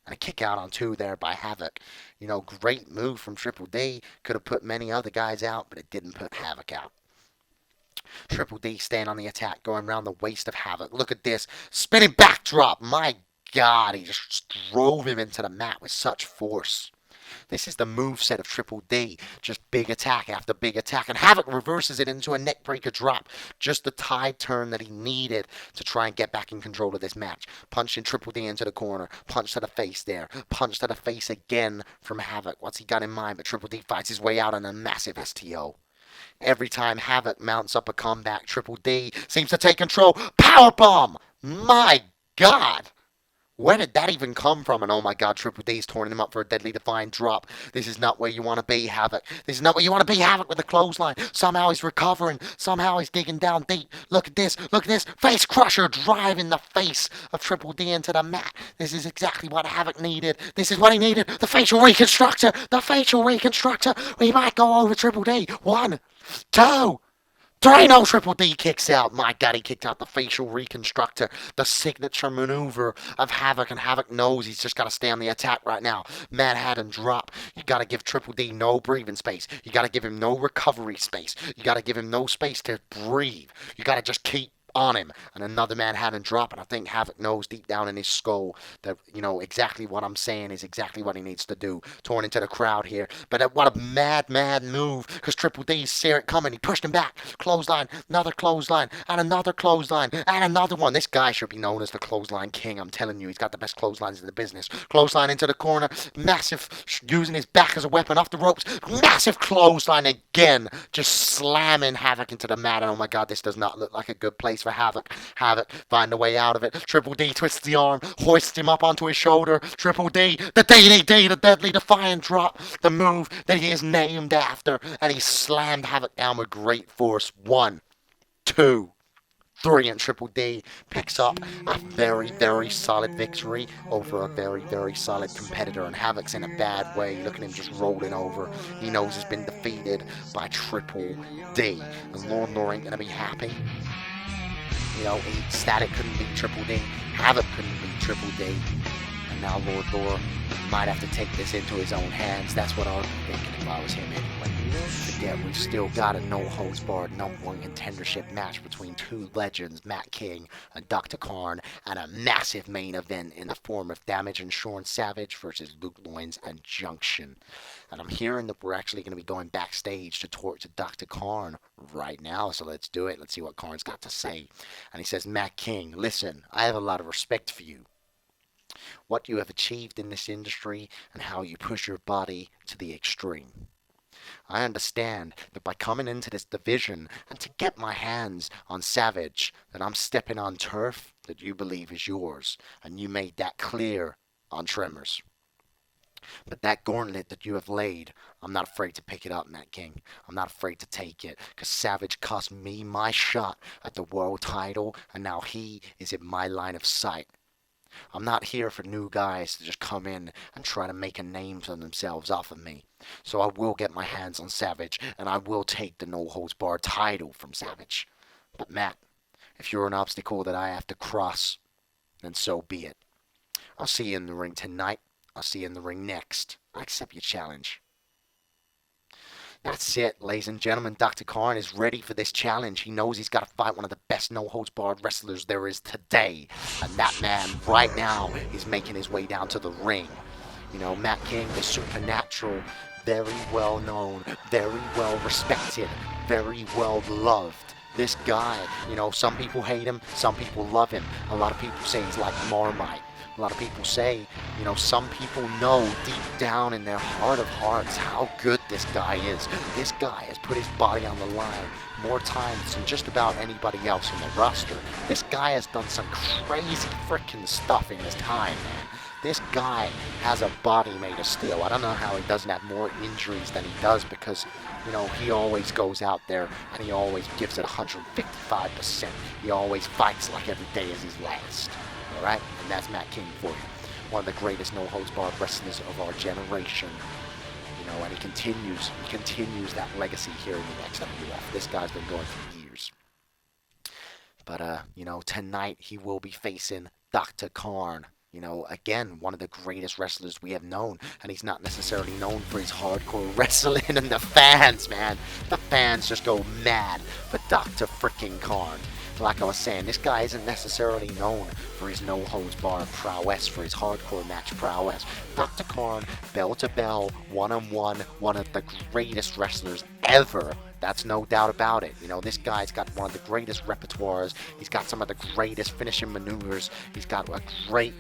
And a kick out on 2 there by Havoc. Great move from Triple D. Could have put many other guys out, but it didn't put Havoc out. Triple D staying on the attack, going around the waist of Havoc. Look at this. Spinning backdrop. My God. He just drove him into the mat with such force. This is the moveset of Triple D. Just big attack after big attack. And Havoc reverses it into a neckbreaker drop. Just the tide turn that he needed to try and get back in control of this match. Punching Triple D into the corner. Punch to the face there. Punch to the face again from Havoc. What's he got in mind? But Triple D fights his way out on a massive STO. Every time Havoc mounts up a comeback, Triple D seems to take control. Powerbomb! My God! Where did that even come from? And oh my God, Triple D's torn him up for a deadly defiant drop. This is not where you want to be, Havoc. This is not where you want to be, Havoc, with the clothesline. Somehow he's recovering. Somehow he's digging down deep. Look at this. Look at this. Face crusher driving the face of Triple D into the mat. This is exactly what Havoc needed. This is what he needed. The facial reconstructor. The facial reconstructor. We might go over Triple D. 1, 2, 3, no, Triple D kicks out. My God, he kicked out the facial reconstructor. The signature maneuver of Havoc, and Havoc knows he's just got to stay on the attack right now. Manhattan drop. You got to give Triple D no breathing space. You got to give him no recovery space. You got to give him no space to breathe. You got to just keep on him. And another Manhattan drop, and I think Havoc knows deep down in his skull that, exactly what I'm saying is exactly what he needs to do. Torn into the crowd here. But what a mad move, because Triple D saw it coming. He pushed him back. Clothesline, another clothesline, and another clothesline, and another one. This guy should be known as the clothesline king. I'm telling you, he's got the best clotheslines in the business. Clothesline into the corner. Massive, using his back as a weapon off the ropes. Massive clothesline again. Just slamming Havoc into the mat. And oh my God, this does not look like a good place for Havoc. Havoc find a way out of it. Triple D twists the arm, hoists him up onto his shoulder. Triple D, the DDD, the deadly defiant drop, the move that he is named after, and he slammed Havoc down with great force. 1, 2, 3, and Triple D picks up a very solid victory over a very solid competitor. And Havoc's in a bad way. Look at him just rolling over. He knows he's been defeated by Triple D. And Lord Lore ain't gonna be happy. Static couldn't beat Triple D. Havoc couldn't beat Triple D. And now Lord Lore might have to take this into his own hands. That's what I would be thinking if I was him anyway. Forget, we've still got a no-holds-barred #1 contendership match between two legends, Matt King and Dr. Karn, and a massive main event in the form of Damage and Sean Savage versus Luke Loins and Junction. And I'm hearing that we're actually going to be going backstage to talk to Dr. Karn right now, so let's do it. Let's see what Karn's got to say. And he says, Matt King, listen, I have a lot of respect for you. What you have achieved in this industry and how you push your body to the extreme. I understand that by coming into this division and to get my hands on Savage, that I'm stepping on turf that you believe is yours, and you made that clear on Tremors. But that gauntlet that you have laid, I'm not afraid to pick it up, Matt King. I'm not afraid to take it, because Savage cost me my shot at the world title, and now he is in my line of sight. I'm not here for new guys to just come in and try to make a name for themselves off of me. So I will get my hands on Savage, and I will take the no-holds-barred title from Savage. But Matt, if you're an obstacle that I have to cross, then so be it. I'll see you in the ring tonight. I'll see you in the ring next. I accept your challenge. That's it, ladies and gentlemen. Dr. Karn is ready for this challenge. He knows he's got to fight one of the best no-holds-barred wrestlers there is today. And that man, right now, is making his way down to the ring. Matt King, the supernatural, very well known, very well respected, very well loved. This guy, some people hate him, some people love him. A lot of people say he's like Marmite. A lot of people say, some people know deep down in their heart of hearts how good this guy is. This guy has put his body on the line more times than just about anybody else on the roster. This guy has done some crazy freaking stuff in his time, man. This guy has a body made of steel. I don't know how he doesn't have more injuries than he does because, he always goes out there and he always gives it 155%. He always fights like every day is his last. Alright? And that's Matt King for you. One of the greatest no-holds-barred wrestlers of our generation. And he continues that legacy here in the XWF. This guy's been going for years. But, tonight he will be facing Dr. Karn. Again, one of the greatest wrestlers we have known. And he's not necessarily known for his hardcore wrestling. And the fans, man. The fans just go mad for Dr. frickin' Karn. like I was saying, this guy isn't necessarily known for his no-holds-barred prowess, for his hardcore match prowess. Dr. Khan, bell to bell, one-on-one, one of the greatest wrestlers ever. That's no doubt about it. You know, this guy's got one of the greatest repertoires. He's got some of the greatest finishing maneuvers. He's got a great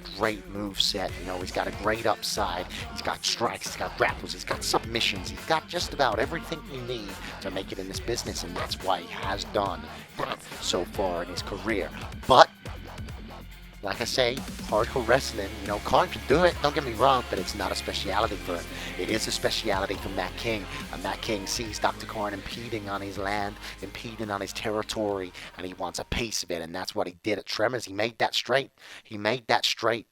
move set. You know, he's got a great upside. He's got strikes. He's got grapples. He's got submissions. He's got just about everything you need to make it in this business, and that's why he has done that so far in his career. But like I say, hardcore wrestling, you know, Khan can do it, don't get me wrong, but it's not a speciality for him. It is a speciality for Matt King, and Matt King sees Dr. Khan impeding on his land, impeding on his territory, and he wants a piece of it, and that's what he did at Tremors. He made that straight. He made that straight.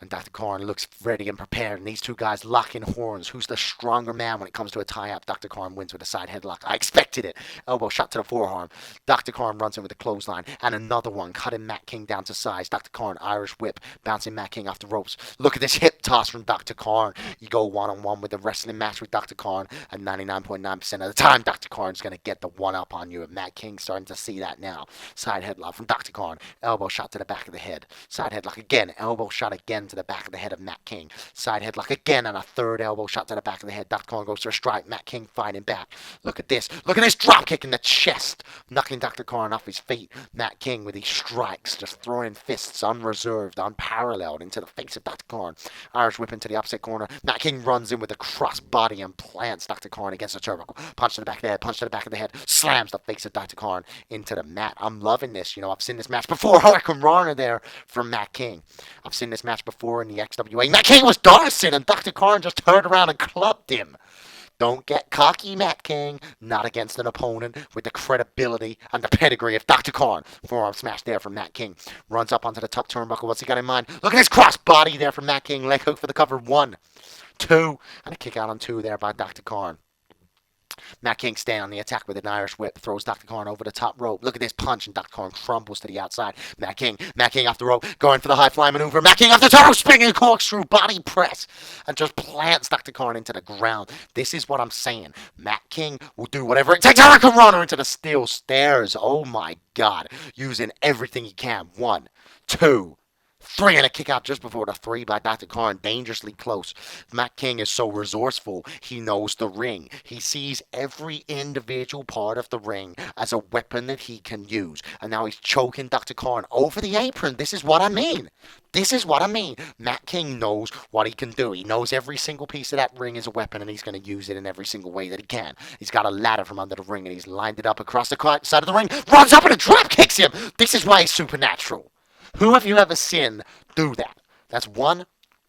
And Dr. Khan looks ready and prepared, and these two guys locking horns. Who's the stronger man when it comes to a tie-up? Dr. Khan wins with a side headlock. I expected it. Elbow shot to the forearm. Dr. Khan runs in with a clothesline, and another one, cutting Matt King down to size. Dr. Khan, Irish whip, bouncing Matt King off the ropes. Look at this hip toss from Dr. Khan. You go one-on-one with a wrestling match with Dr. Khan, and 99.9% of the time, Dr. Khan's going to get the one-up on you, and Matt King's starting to see that now. Side headlock from Dr. Khan. Elbow shot to the back of the head. Side headlock again. Elbow shot again to the back of the head of Matt King. Side headlock again, and a third elbow shot to the back of the head. Dr. Khan goes for a strike. Matt King fighting back. Look at this. Look at this drop kick in the chest, knocking Dr. Khan off his feet. Matt King with these strikes, just throwing fists unreserved, unparalleled into the face of Dr. Khan. Irish whip into the opposite corner. Matt King runs in with a cross body and plants Dr. Khan against the turnbuckle. Punch to the back of the head. Punch to the back of the head. Slams the face of Dr. Khan into the mat. I'm loving this. You know, I've seen this match before. Hurricane Rana there from Matt King. I've seen this match before in the XWF. Matt King was dancing, and Dr. Khan just turned around and clubbed him. Don't get cocky, Matt King. Not against an opponent with the credibility and the pedigree of Dr. Khan. Forearm smash there from Matt King. Runs up onto the top turnbuckle. What's he got in mind? Look at his cross body there from Matt King. Leg hook for the cover. 1, 2, and a kick out on 2 there by Dr. Khan. Matt King staying on the attack with an Irish whip, throws Dr. Khan over the top rope. Look at this punch, and Dr. Khan crumbles to the outside. Matt King off the rope, going for the high fly maneuver. Matt King off the top, spinning corkscrew body press, and just plants Dr. Khan into the ground. This is what I'm saying. Matt King will do whatever it takes. Hurricane Runner into the steel stairs. Oh my God, using everything he can. 1, 2, 3, and a kick out just before the 3 by Dr. Khan, dangerously close. Matt King is so resourceful. He knows the ring. He sees every individual part of the ring as a weapon that he can use. And now he's choking Dr. Khan over the apron. This is what I mean. This is what I mean. Matt King knows what he can do. He knows every single piece of that ring is a weapon, and he's going to use it in every single way that he can. He's got a ladder from under the ring, and he's lined it up across the side of the ring, runs up and drop kicks him. This is why he's supernatural. Who have you ever seen do that? That's 1,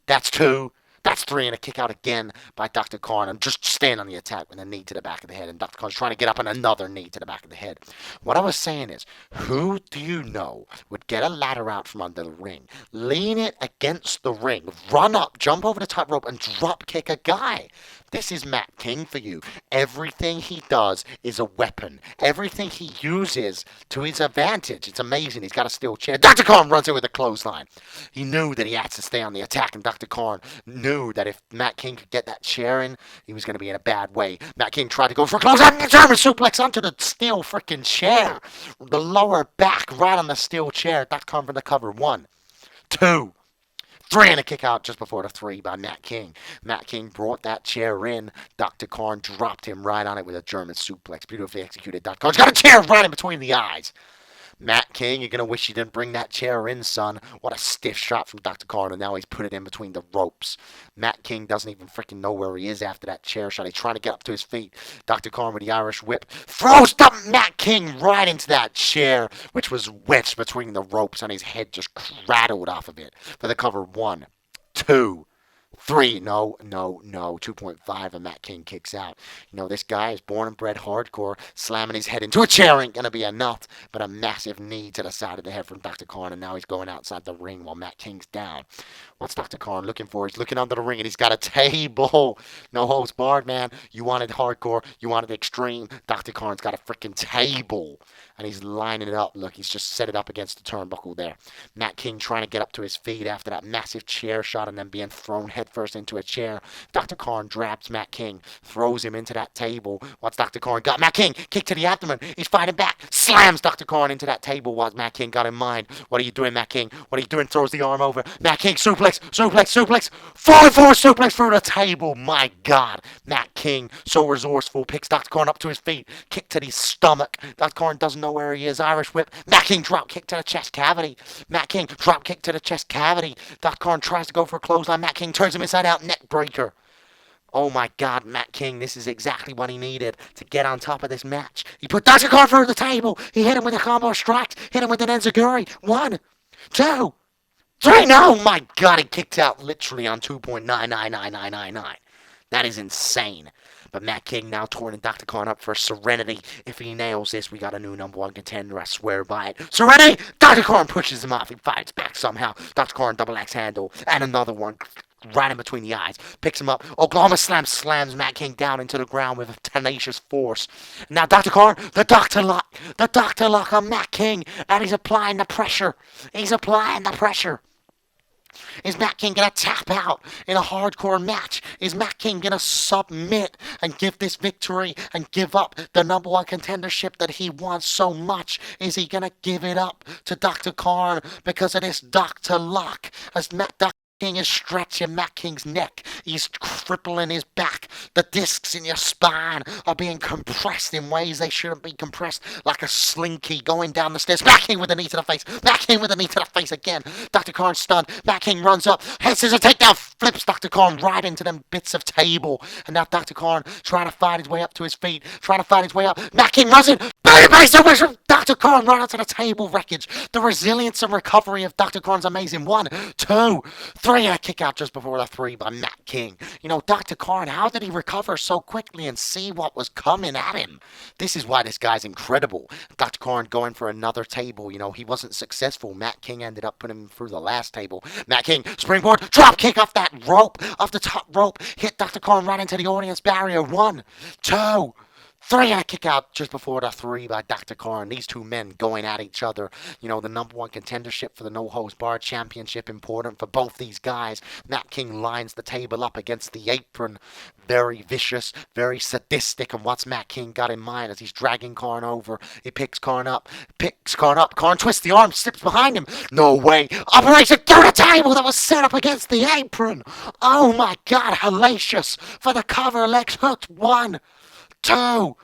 that's 2, that's 3, and a kick out again by Dr. Khan. I'm just staying on the attack with a knee to the back of the head, and Dr. Khan's trying to get up and another knee to the back of the head. What I was saying is, who do you know would get a ladder out from under the ring, lean it against the ring, run up, jump over the top rope, and drop kick a guy? This is Matt King for you. Everything he does is a weapon. Everything he uses to his advantage. It's amazing. He's got a steel chair. Dr. Khan runs in with a clothesline. He knew that he had to stay on the attack, and Dr. Khan knew that if Matt King could get that chair in, he was going to be in a bad way. Matt King tried to go for a clothesline. German suplex onto the steel freaking chair. The lower back right on the steel chair. Dr. Khan for the cover. 1, 2, 3, and a kick out just before the 3 by Matt King. Matt King brought that chair in. Dr. Khan dropped him right on it with a German suplex. Beautifully executed. Dr. Khan's got a chair right in between the eyes. Matt King, you're going to wish you didn't bring that chair in, son. What a stiff shot from Dr. Khan, and now he's put it in between the ropes. Matt King doesn't even freaking know where he is after that chair shot. He's trying to get up to his feet. Dr. Khan with the Irish whip throws Matt King right into that chair, which was wedged between the ropes, and his head just cradled off of it for the cover. 1, 2, 3, no, 2.5, and Matt King kicks out. You know, this guy is born and bred hardcore. Slamming his head into a chair ain't going to be enough, but a massive knee to the side of the head from Dr. Khan, and now he's going outside the ring while Matt King's down. What's Dr. Khan looking for? He's looking under the ring, and he's got a table. No holds barred, man. You wanted hardcore. You wanted extreme. Dr. Khan's got a freaking table, and he's lining it up. Look, he's just set it up against the turnbuckle there. Matt King trying to get up to his feet after that massive chair shot and then being thrown head headfirst into a chair. Dr. Karn grabs Matt King, throws him into that table. What's Dr. Karn got? Matt King, kick to the abdomen. He's fighting back. Slams Dr. Karn into that table. What Matt King got in mind? What are you doing, Matt King? What are you doing? Throws the arm over. Matt King, suplex, suplex, suplex. 4-4 suplex through the table. My God. Matt King, so resourceful, picks Dr. Karn up to his feet. Kick to the stomach. Dr. Karn doesn't know where he is. Irish whip. Matt King, drop kick to the chest cavity. Matt King, drop kick to the chest cavity. Dr. Karn tries to go for a clothesline. Matt King turns him inside out. Neck breaker. Oh my God, Matt King, this is exactly what he needed to get on top of this match. He put Dr. Karn through the table. He hit him with a combo strikes. Hit him with an enziguri. 1, 2, 3. No, my God, he kicked out literally on 2.99999. That is insane. But Matt King now touring Dr. Karn up for Serenity. If he nails this, we got a new #1 contender. I swear by it. Serenity! Dr. Karn pushes him off. He fights back somehow. Dr. Karn double axe handle. And another one right in between the eyes. Picks him up. Oklahoma Slam slams Matt King down into the ground with a tenacious force. Now Dr. Karn, the Doctor Lock. The Doctor Lock on Matt King. And he's applying the pressure. He's applying the pressure. Is Matt King going to tap out in a hardcore match? Is Matt King going to submit and give this victory and give up the #1 contendership that he wants so much? Is he going to give it up to Dr. Karn because of this Dr. Lock? As Dr. King is stretching Matt King's neck. He's crippling his back. The discs in your spine are being compressed in ways they shouldn't be compressed, like a slinky going down the stairs. Matt King with a knee to the face. Matt King with a knee to the face again. Dr. Karn stunned. Matt King runs up. Head scissors takedown. Flips Dr. Karn right into them bits of table. And now Dr. Karn trying to fight his way up to his feet. Trying to fight his way up. Matt King runs in. Dr. Karn right onto the table wreckage. The resilience and recovery of Dr. Karn's amazing. 1, 2, 3. A kick out just before the 3 by Matt King. You know, Dr. Karn, how did he recover so quickly and see what was coming at him? This is why this guy's incredible. Dr. Karn going for another table. You know, he wasn't successful. Matt King ended up putting him through the last table. Matt King, springboard, drop kick off that rope, off the top rope. Hit Dr. Karn right into the audience barrier. 1, 2, 3. And a kick out just before the 3 by Dr. Karn. These two men going at each other. You know, the #1 contendership for the No Holds Barred Championship, important for both these guys. Matt King lines the table up against the apron. Very vicious, very sadistic. And what's Matt King got in mind as he's dragging Karn over? He picks Karn up. Karn twists the arm, slips behind him. No way. Operation through the table that was set up against the apron. Oh my God, hellacious. For the cover, legs hooked. 1, 2,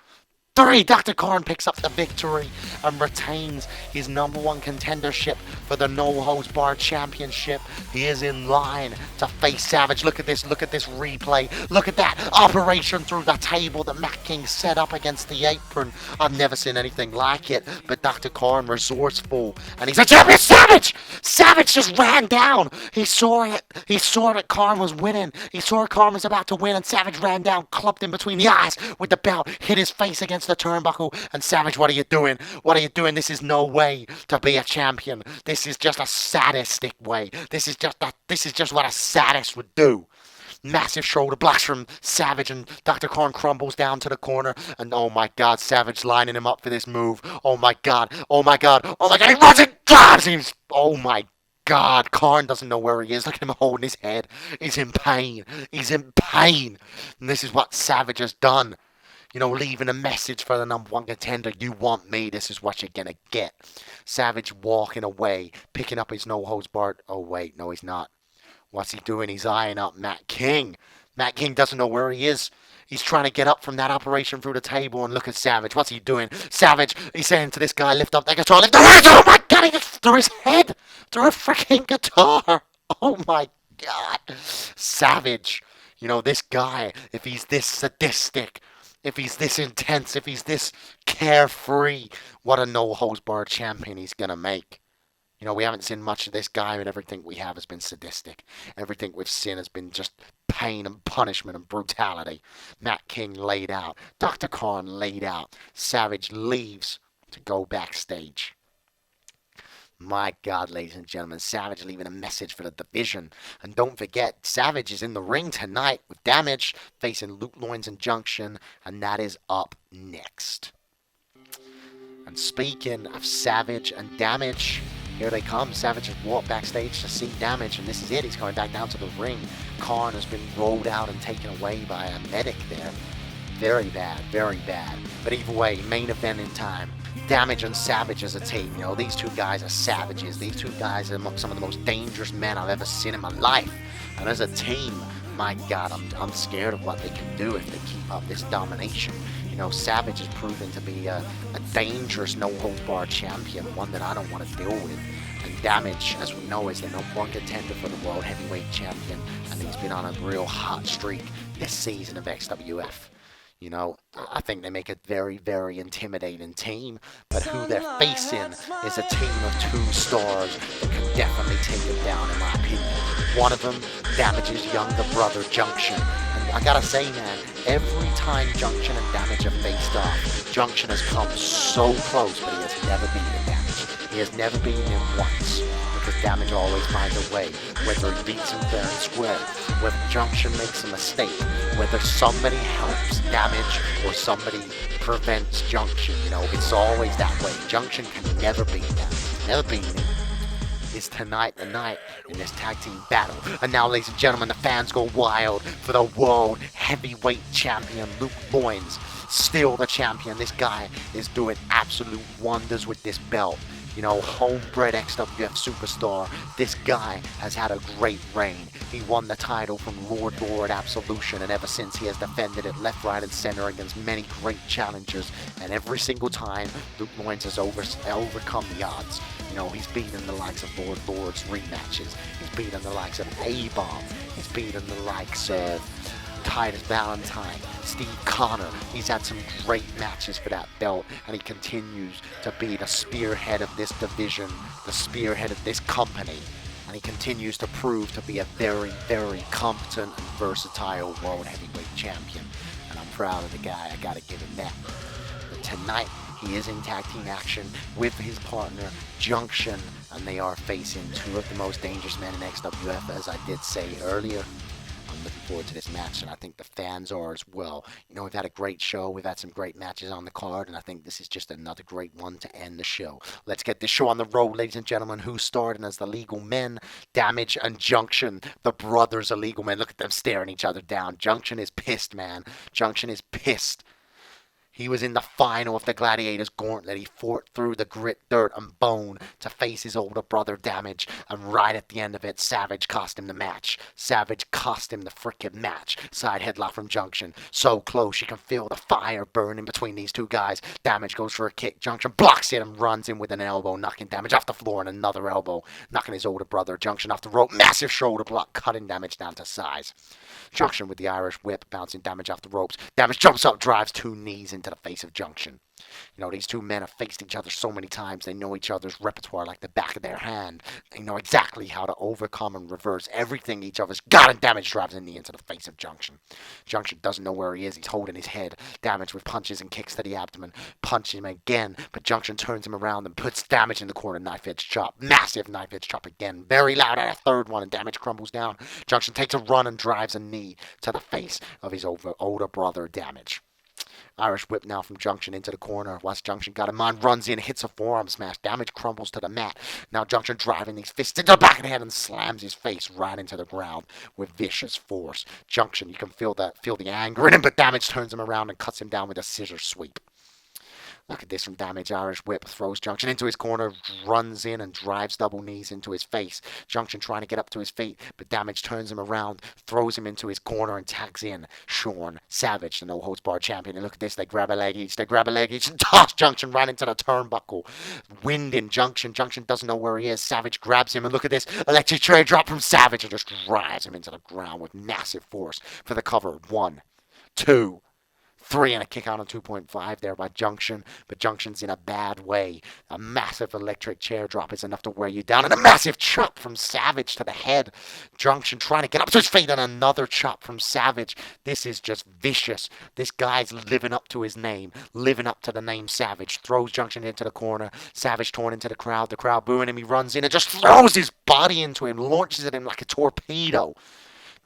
3. Dr. Karn picks up the victory and retains his #1 contendership for the No Holds Barred Championship. He is in line to face Savage. Look at this replay. Look at that operation through the table that Matt King set up against the apron. I've never seen anything like it, but Dr. Karn resourceful, and he's a champion. Savage just ran down. He saw it. He saw that Karn was winning. He saw Karn was about to win, and Savage ran down, clubbed him between the eyes with the belt, hit his face against the turnbuckle. And Savage, what are you doing? What are you doing? This is no way to be a champion. This is just a sadistic way. This is just what a sadist would do. Massive shoulder blocks from Savage, and Dr. Karn crumbles down to the corner. And oh my God, Savage lining him up for this move. Oh my God. Oh my God. Oh my God. He runs and grabs him. Oh my God. Karn doesn't know where he is. Look at him holding his head. He's in pain. He's in pain. And this is what Savage has done. You know, leaving a message for the #1 contender. You want me, this is what you're gonna get. Savage walking away, picking up his No Holds Barred. Oh wait, no he's not. What's he doing? He's eyeing up Matt King. Matt King doesn't know where he is. He's trying to get up from that operation through the table, and look at Savage. What's he doing? Savage, he's saying to this guy, lift up that guitar, lift the hands. Oh my God, he just threw his head through a freaking guitar. Oh my God. Savage. You know, this guy, if he's this sadistic, if he's this intense, if he's this carefree, what a No Holds Barred champion he's going to make. You know, we haven't seen much of this guy, and everything we have has been sadistic. Everything we've seen has been just pain and punishment and brutality. Matt King laid out. Dr. Karn laid out. Savage leaves to go backstage. My God, ladies and gentlemen, Savage leaving a message for the division. And don't forget, Savage is in the ring tonight with Damage facing Luke Loins and Junction, and that is up next. And speaking of Savage and Damage, Here they come. Savage has walked backstage to see Damage, and this is it. He's going back down to the ring. Khan has been rolled out and taken away by a medic there. Very bad, very bad. But either way, main event in time. Damage and Savage as a team. You know, these two guys are savages. These two guys are some of the most dangerous men I've ever seen in my life. And as a team, my God, I'm scared of what they can do if they keep up this domination. You know, Savage has proven to be a dangerous no-holds-barred champion, one that I don't want to deal with. And Damage, as we know, is the #1 contender for the World Heavyweight Champion, and he's been on a real hot streak this season of XWF. You know, I think they make a very, very intimidating team, but who they're facing is a team of 2 stars that can definitely take them down, in my opinion. One of them, Damage's younger brother, Junction. And I gotta say, man, every time Junction and Damage have faced off, Junction has come so close, but he has never beaten Damage. He has never beaten him once, because Damage always finds a way, whether he beats him fair and square, whether Junction makes a mistake, whether somebody helps Damage or somebody prevents Junction. You know, it's always that way. Junction can never beat Damage. Never beat him. Is tonight the night in this tag team battle. And now, ladies and gentlemen, the fans go wild for the World Heavyweight Champion, Luke Boynes. Still the champion. This guy is doing absolute wonders with this belt. You know, homebred XWF superstar. This guy has had a great reign. He won the title from Lord Absolution, and ever since he has defended it left, right, and center against many great challengers. And every single time, Luke Boynes has overcome the odds. You know, he's beaten the likes of Lord's rematches. He's beaten the likes of A-Bomb. He's beaten the likes of Titus Valentine, Steve Connor. He's had some great matches for that belt, and he continues to be the spearhead of this division, the spearhead of this company, and he continues to prove to be a very, very competent and versatile World Heavyweight Champion, and I'm proud of the guy. I gotta give him that. But tonight, he is in tag team action with his partner, Junction, and they are facing 2 of the most dangerous men in XWF, as I did say earlier. I'm looking forward to this match, and I think the fans are as well. You know, we've had a great show. We've had some great matches on the card, and I think this is just another great one to end the show. Let's get this show on the road, ladies and gentlemen. Who's starting as the Legal Men? Damage and Junction, the brothers of Legal Men. Look at them staring each other down. Junction is pissed, man. Junction is pissed. He was in the final of the Gladiators Gauntlet. He fought through the grit, dirt, and bone to face his older brother Damage. And right at the end of it, Savage cost him the match. Savage cost him the frickin' match. Side headlock from Junction. So close, you can feel the fire burning between these 2 guys. Damage goes for a kick. Junction blocks it and runs in with an elbow, knocking Damage off the floor, and another elbow, knocking his older brother Junction off the rope. Massive shoulder block, cutting Damage down to size. Junction with the Irish whip, bouncing Damage off the ropes. Damage jumps up, drives 2 knees into the face of Junction. You know, these 2 men have faced each other so many times. They know each other's repertoire like the back of their hand. They know exactly how to overcome and reverse everything each other's got, and Damage drives a knee into the face of Junction. Junction doesn't know where he is. He's holding his head. Damage with punches and kicks to the abdomen. Punches him again, but Junction turns him around and puts Damage in the corner. Knife-edge chop. Massive knife-edge chop again. Very loud at a 3rd one, and Damage crumbles down. Junction takes a run and drives a knee to the face of his older brother Damage. Irish whip now from Junction into the corner. Watch Junction got him on, runs in, hits a forearm smash. Damage crumbles to the mat. Now Junction driving these fists into the back of the head and slams his face right into the ground with vicious force. Junction, you can feel the anger in him, but Damage turns him around and cuts him down with a scissor sweep. Look at this from Damage. Irish whip throws Junction into his corner, runs in and drives double knees into his face. Junction trying to get up to his feet, but Damage turns him around, throws him into his corner, and tags in Sean Savage, the no-holds-barred champion. And look at this. They grab a leg each, and toss Junction right into the turnbuckle. Winding Junction. Junction doesn't know where he is. Savage grabs him, and look at this. Electric chair drop from Savage and just drives him into the ground with massive force for the cover. 1, 2, 3, and a kick out on 2.5 there by Junction, but Junction's in a bad way. A massive electric chair drop is enough to wear you down, and a massive chop from Savage to the head. Junction trying to get up to his feet, and another chop from Savage. This is just vicious. This guy's living up to his name, living up to the name Savage. Throws Junction into the corner. Savage torn into the crowd booing him. He runs in and just throws his body into him, launches at him like a torpedo.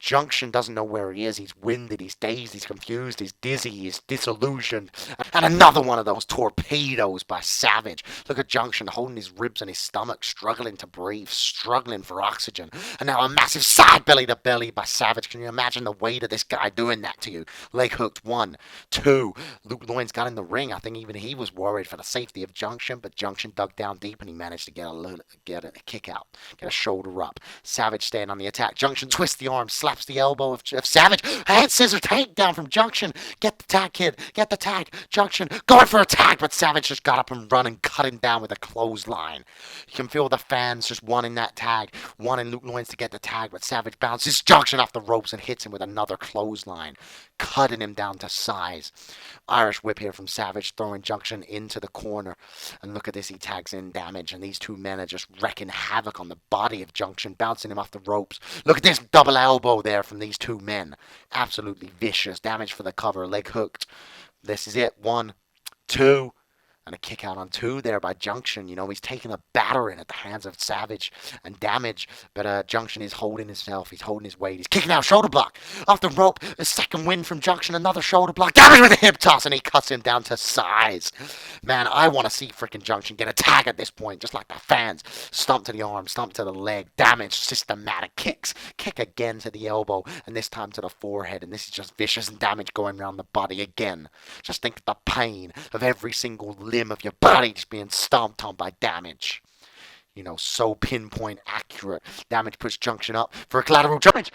Junction doesn't know where he is. He's winded, he's dazed, he's confused, he's dizzy, he's disillusioned. And another one of those torpedoes by Savage. Look at Junction holding his ribs and his stomach, struggling to breathe, struggling for oxygen. And now a massive side belly to belly by Savage. Can you imagine the weight of this guy doing that to you? Leg hooked, 1, 2. Luke Loynes got in the ring. I think even he was worried for the safety of Junction, but Junction dug down deep and he managed to get a kick out, get a shoulder up. Savage staying on the attack. Junction twists the arm, slaps the elbow of Savage. Hand scissor takedown from Junction. Get the tag, kid. Get the tag. Junction going for a tag, but Savage just got up and run and cut him down with a clothesline. You can feel the fans just wanting that tag, wanting Luke Loynes to get the tag, but Savage bounces Junction off the ropes and hits him with another clothesline, cutting him down to size. Irish whip here from Savage, throwing Junction into the corner. And look at this, he tags in Damage, and these two men are just wrecking havoc on the body of Junction, bouncing him off the ropes. Look at this double elbow there from these two men. Absolutely vicious. Damage for the cover, leg hooked. This is it. 1, 2. And a kick out on 2 there by Junction. You know, he's taking a battering at the hands of Savage and Damage. But Junction is holding himself. He's holding his weight. He's kicking out, shoulder block. Off the rope. A second win from Junction. Another shoulder block. Damage with a hip toss. And he cuts him down to size. Man, I want to see freaking Junction get a tag at this point. Just like the fans. Stomp to the arm. Stomp to the leg. Damage. Systematic kicks. Kick again to the elbow. And this time to the forehead. And this is just vicious Damage going around the body again. Just think of the pain of every single limb of your body just being stomped on by Damage. You know, so pinpoint accurate. Damage puts Junction up for a collateral damage.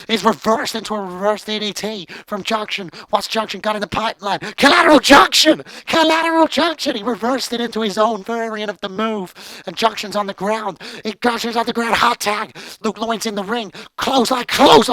Is reversed into a reverse DDT from Junction. What's Junction got in the pipeline? Collateral Junction! Collateral Junction! He reversed it into his own variant of the move. And Junction's on the ground. Junction's on the ground. Hot tag. Luke Loynes in the ring. Clothesline.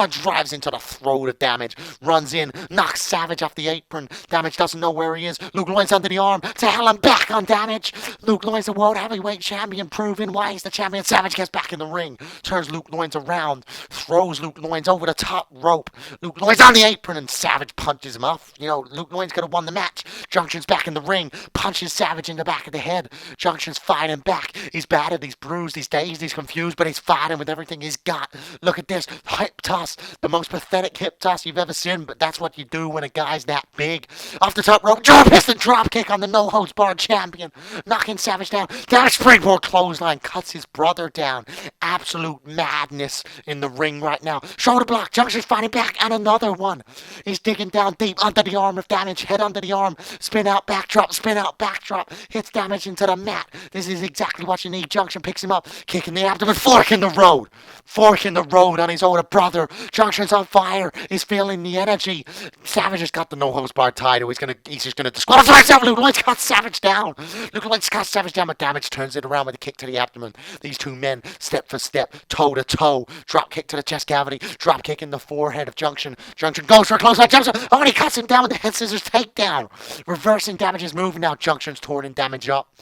Drives into the throat of Damage. Runs in. Knocks Savage off the apron. Damage doesn't know where he is. Luke Loynes under the arm. To hell and back on Damage. Luke Loynes, the World Heavyweight Champion, proving why he's the champion. Savage gets back in the ring. Turns Luke Loynes around. Throws Luke Loynes over the top rope. Luke Loynes on the apron and Savage punches him off. You know, Luke Loynes could have won the match. Junction's back in the ring. Punches Savage in the back of the head. Junction's fighting back. He's battered, he's bruised, he's dazed, he's confused, but he's fighting with everything he's got. Look at this. Hip toss. The most pathetic hip toss you've ever seen, but that's what you do when a guy's that big. Off the top rope. Piston drop kick on the no-holds-barred champion. Knocking Savage down. Down springboard clothesline. Cuts his brother down. Absolute madness in the ring right now. Shoulder block. Junction's fighting back, and another one. He's digging down deep under the arm of Damage. Head under the arm. Spin out, backdrop. Spin out, backdrop. Hits Damage into the mat. This is exactly what you need. Junction picks him up. Kick in the abdomen. Fork in the road. Fork in the road on his older brother. Junction's on fire. He's feeling the energy. Savage has got the no-holds-barred title. He's just gonna disqualify himself. Luke Loynes got Savage down. Luke Loynes got Savage down, but Damage turns it around with a kick to the abdomen. These two men, step for step, toe to toe. Drop kick to the chest cavity. Drop kick in the forehead of Junction. Junction goes for a close line. Jumps up. Oh, and he cuts him down with the head scissors takedown. Reversing Damage's move now. Junction's torn Damage up.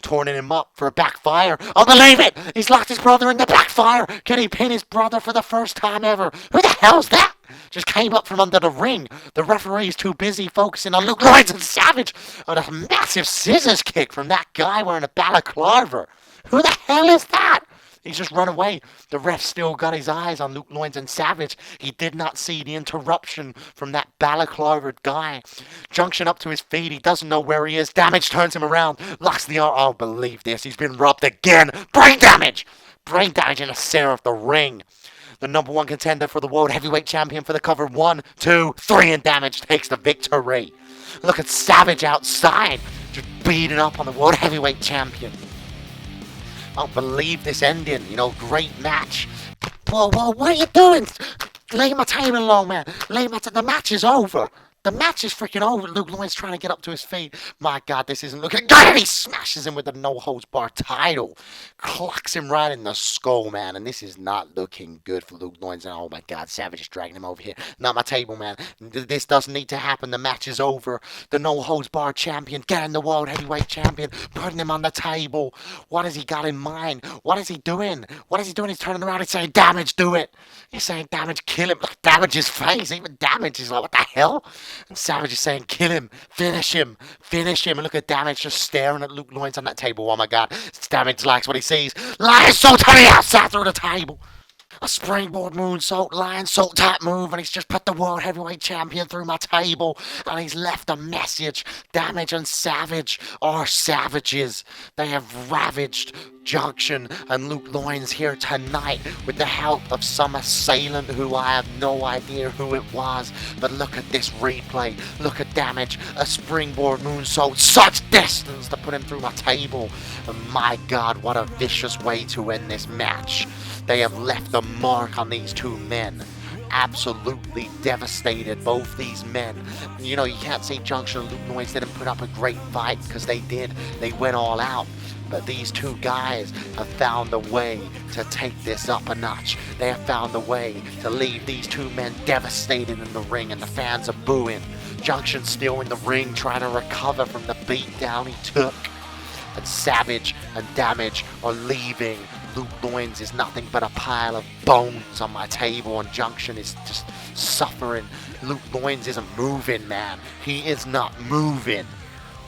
Turning him up for a backfire. Oh, believe it! He's locked his brother in the backfire. Can he pin his brother for the first time ever? Who the hell's that? Just came up from under the ring. The referee's too busy focusing on Luke Loynes and Savage. On a massive scissors kick from that guy wearing a balaclava. Who the hell is that? He's just run away. The ref still got his eyes on Luke Loynes and Savage. He did not see the interruption from that balaclavaed guy. Junction up to his feet. He doesn't know where he is. Damage turns him around. Locks the arm. Oh, believe this. He's been robbed again. Brain damage. Brain damage in the center of the ring. The number one contender for the World Heavyweight Champion for the cover. 1, 2, 3, and Damage takes the victory. Look at Savage outside. Just beating up on the World Heavyweight Champion. I don't believe this ending. You know, great match. Whoa, what are you doing? Lay my table low, man. The match is over. The match is freaking over. Luke Loynes trying to get up to his feet. My God, this isn't looking good. And he smashes him with the no-holds-barred title. Clocks him right in the skull, man. And this is not looking good for Luke Loynes. And oh my God, Savage is dragging him over here. Not my table, man. This doesn't need to happen. The match is over. The no-holds-barred champion getting the World Heavyweight Champion. Putting him on the table. What has he got in mind? What is he doing? He's turning around and saying, Damage, do it. He's saying, Damage, kill him. Look at Damage's face. Even Damage is like, what the hell? And Savage is saying, kill him, finish him. And look at Damage just staring at Luke Loynes on that table. Oh my God, Damage likes what he sees. Lies so tiny outside through the table. A springboard moonsault, lion salt type move, and he's just put the world heavyweight champion through my table, and he's left a message. Damage and Savage are savages. They have ravaged Junction and Luke Loins here tonight with the help of some assailant who I have no idea who it was. But look at this replay. Look at Damage. A springboard moonsault. Such distance to put him through my table. And my God, what a vicious way to end this match. They have left a mark on these two men. Absolutely devastated, both these men. You know, you can't say Junction and Luke Noyes didn't put up a great fight, because they did. They went all out. But these two guys have found a way to take this up a notch. They have found a way to leave these two men devastated in the ring, and the fans are booing. Junction still in the ring trying to recover from the beat down he took. And Savage and Damage are leaving. Luke Loins is nothing but a pile of bones on my table, and Junction is just suffering. Luke Loins isn't moving, man. He is not moving.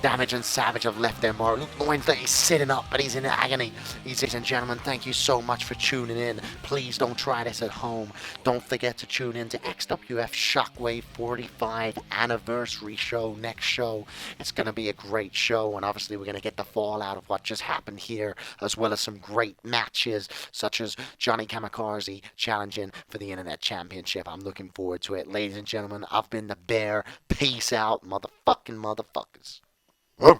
Damage and Savage have left their mark. Luke Loins, he's sitting up, but he's in agony. Ladies and gentlemen, thank you so much for tuning in. Please don't try this at home. Don't forget to tune in to XWF Shockwave 45 anniversary show. Next show, it's going to be a great show, and obviously we're going to get the fallout of what just happened here, as well as some great matches, such as Johnny Kamikaze challenging for the Internet Championship. I'm looking forward to it. Ladies and gentlemen, I've been the Bear. Peace out, motherfucking motherfuckers. Oh.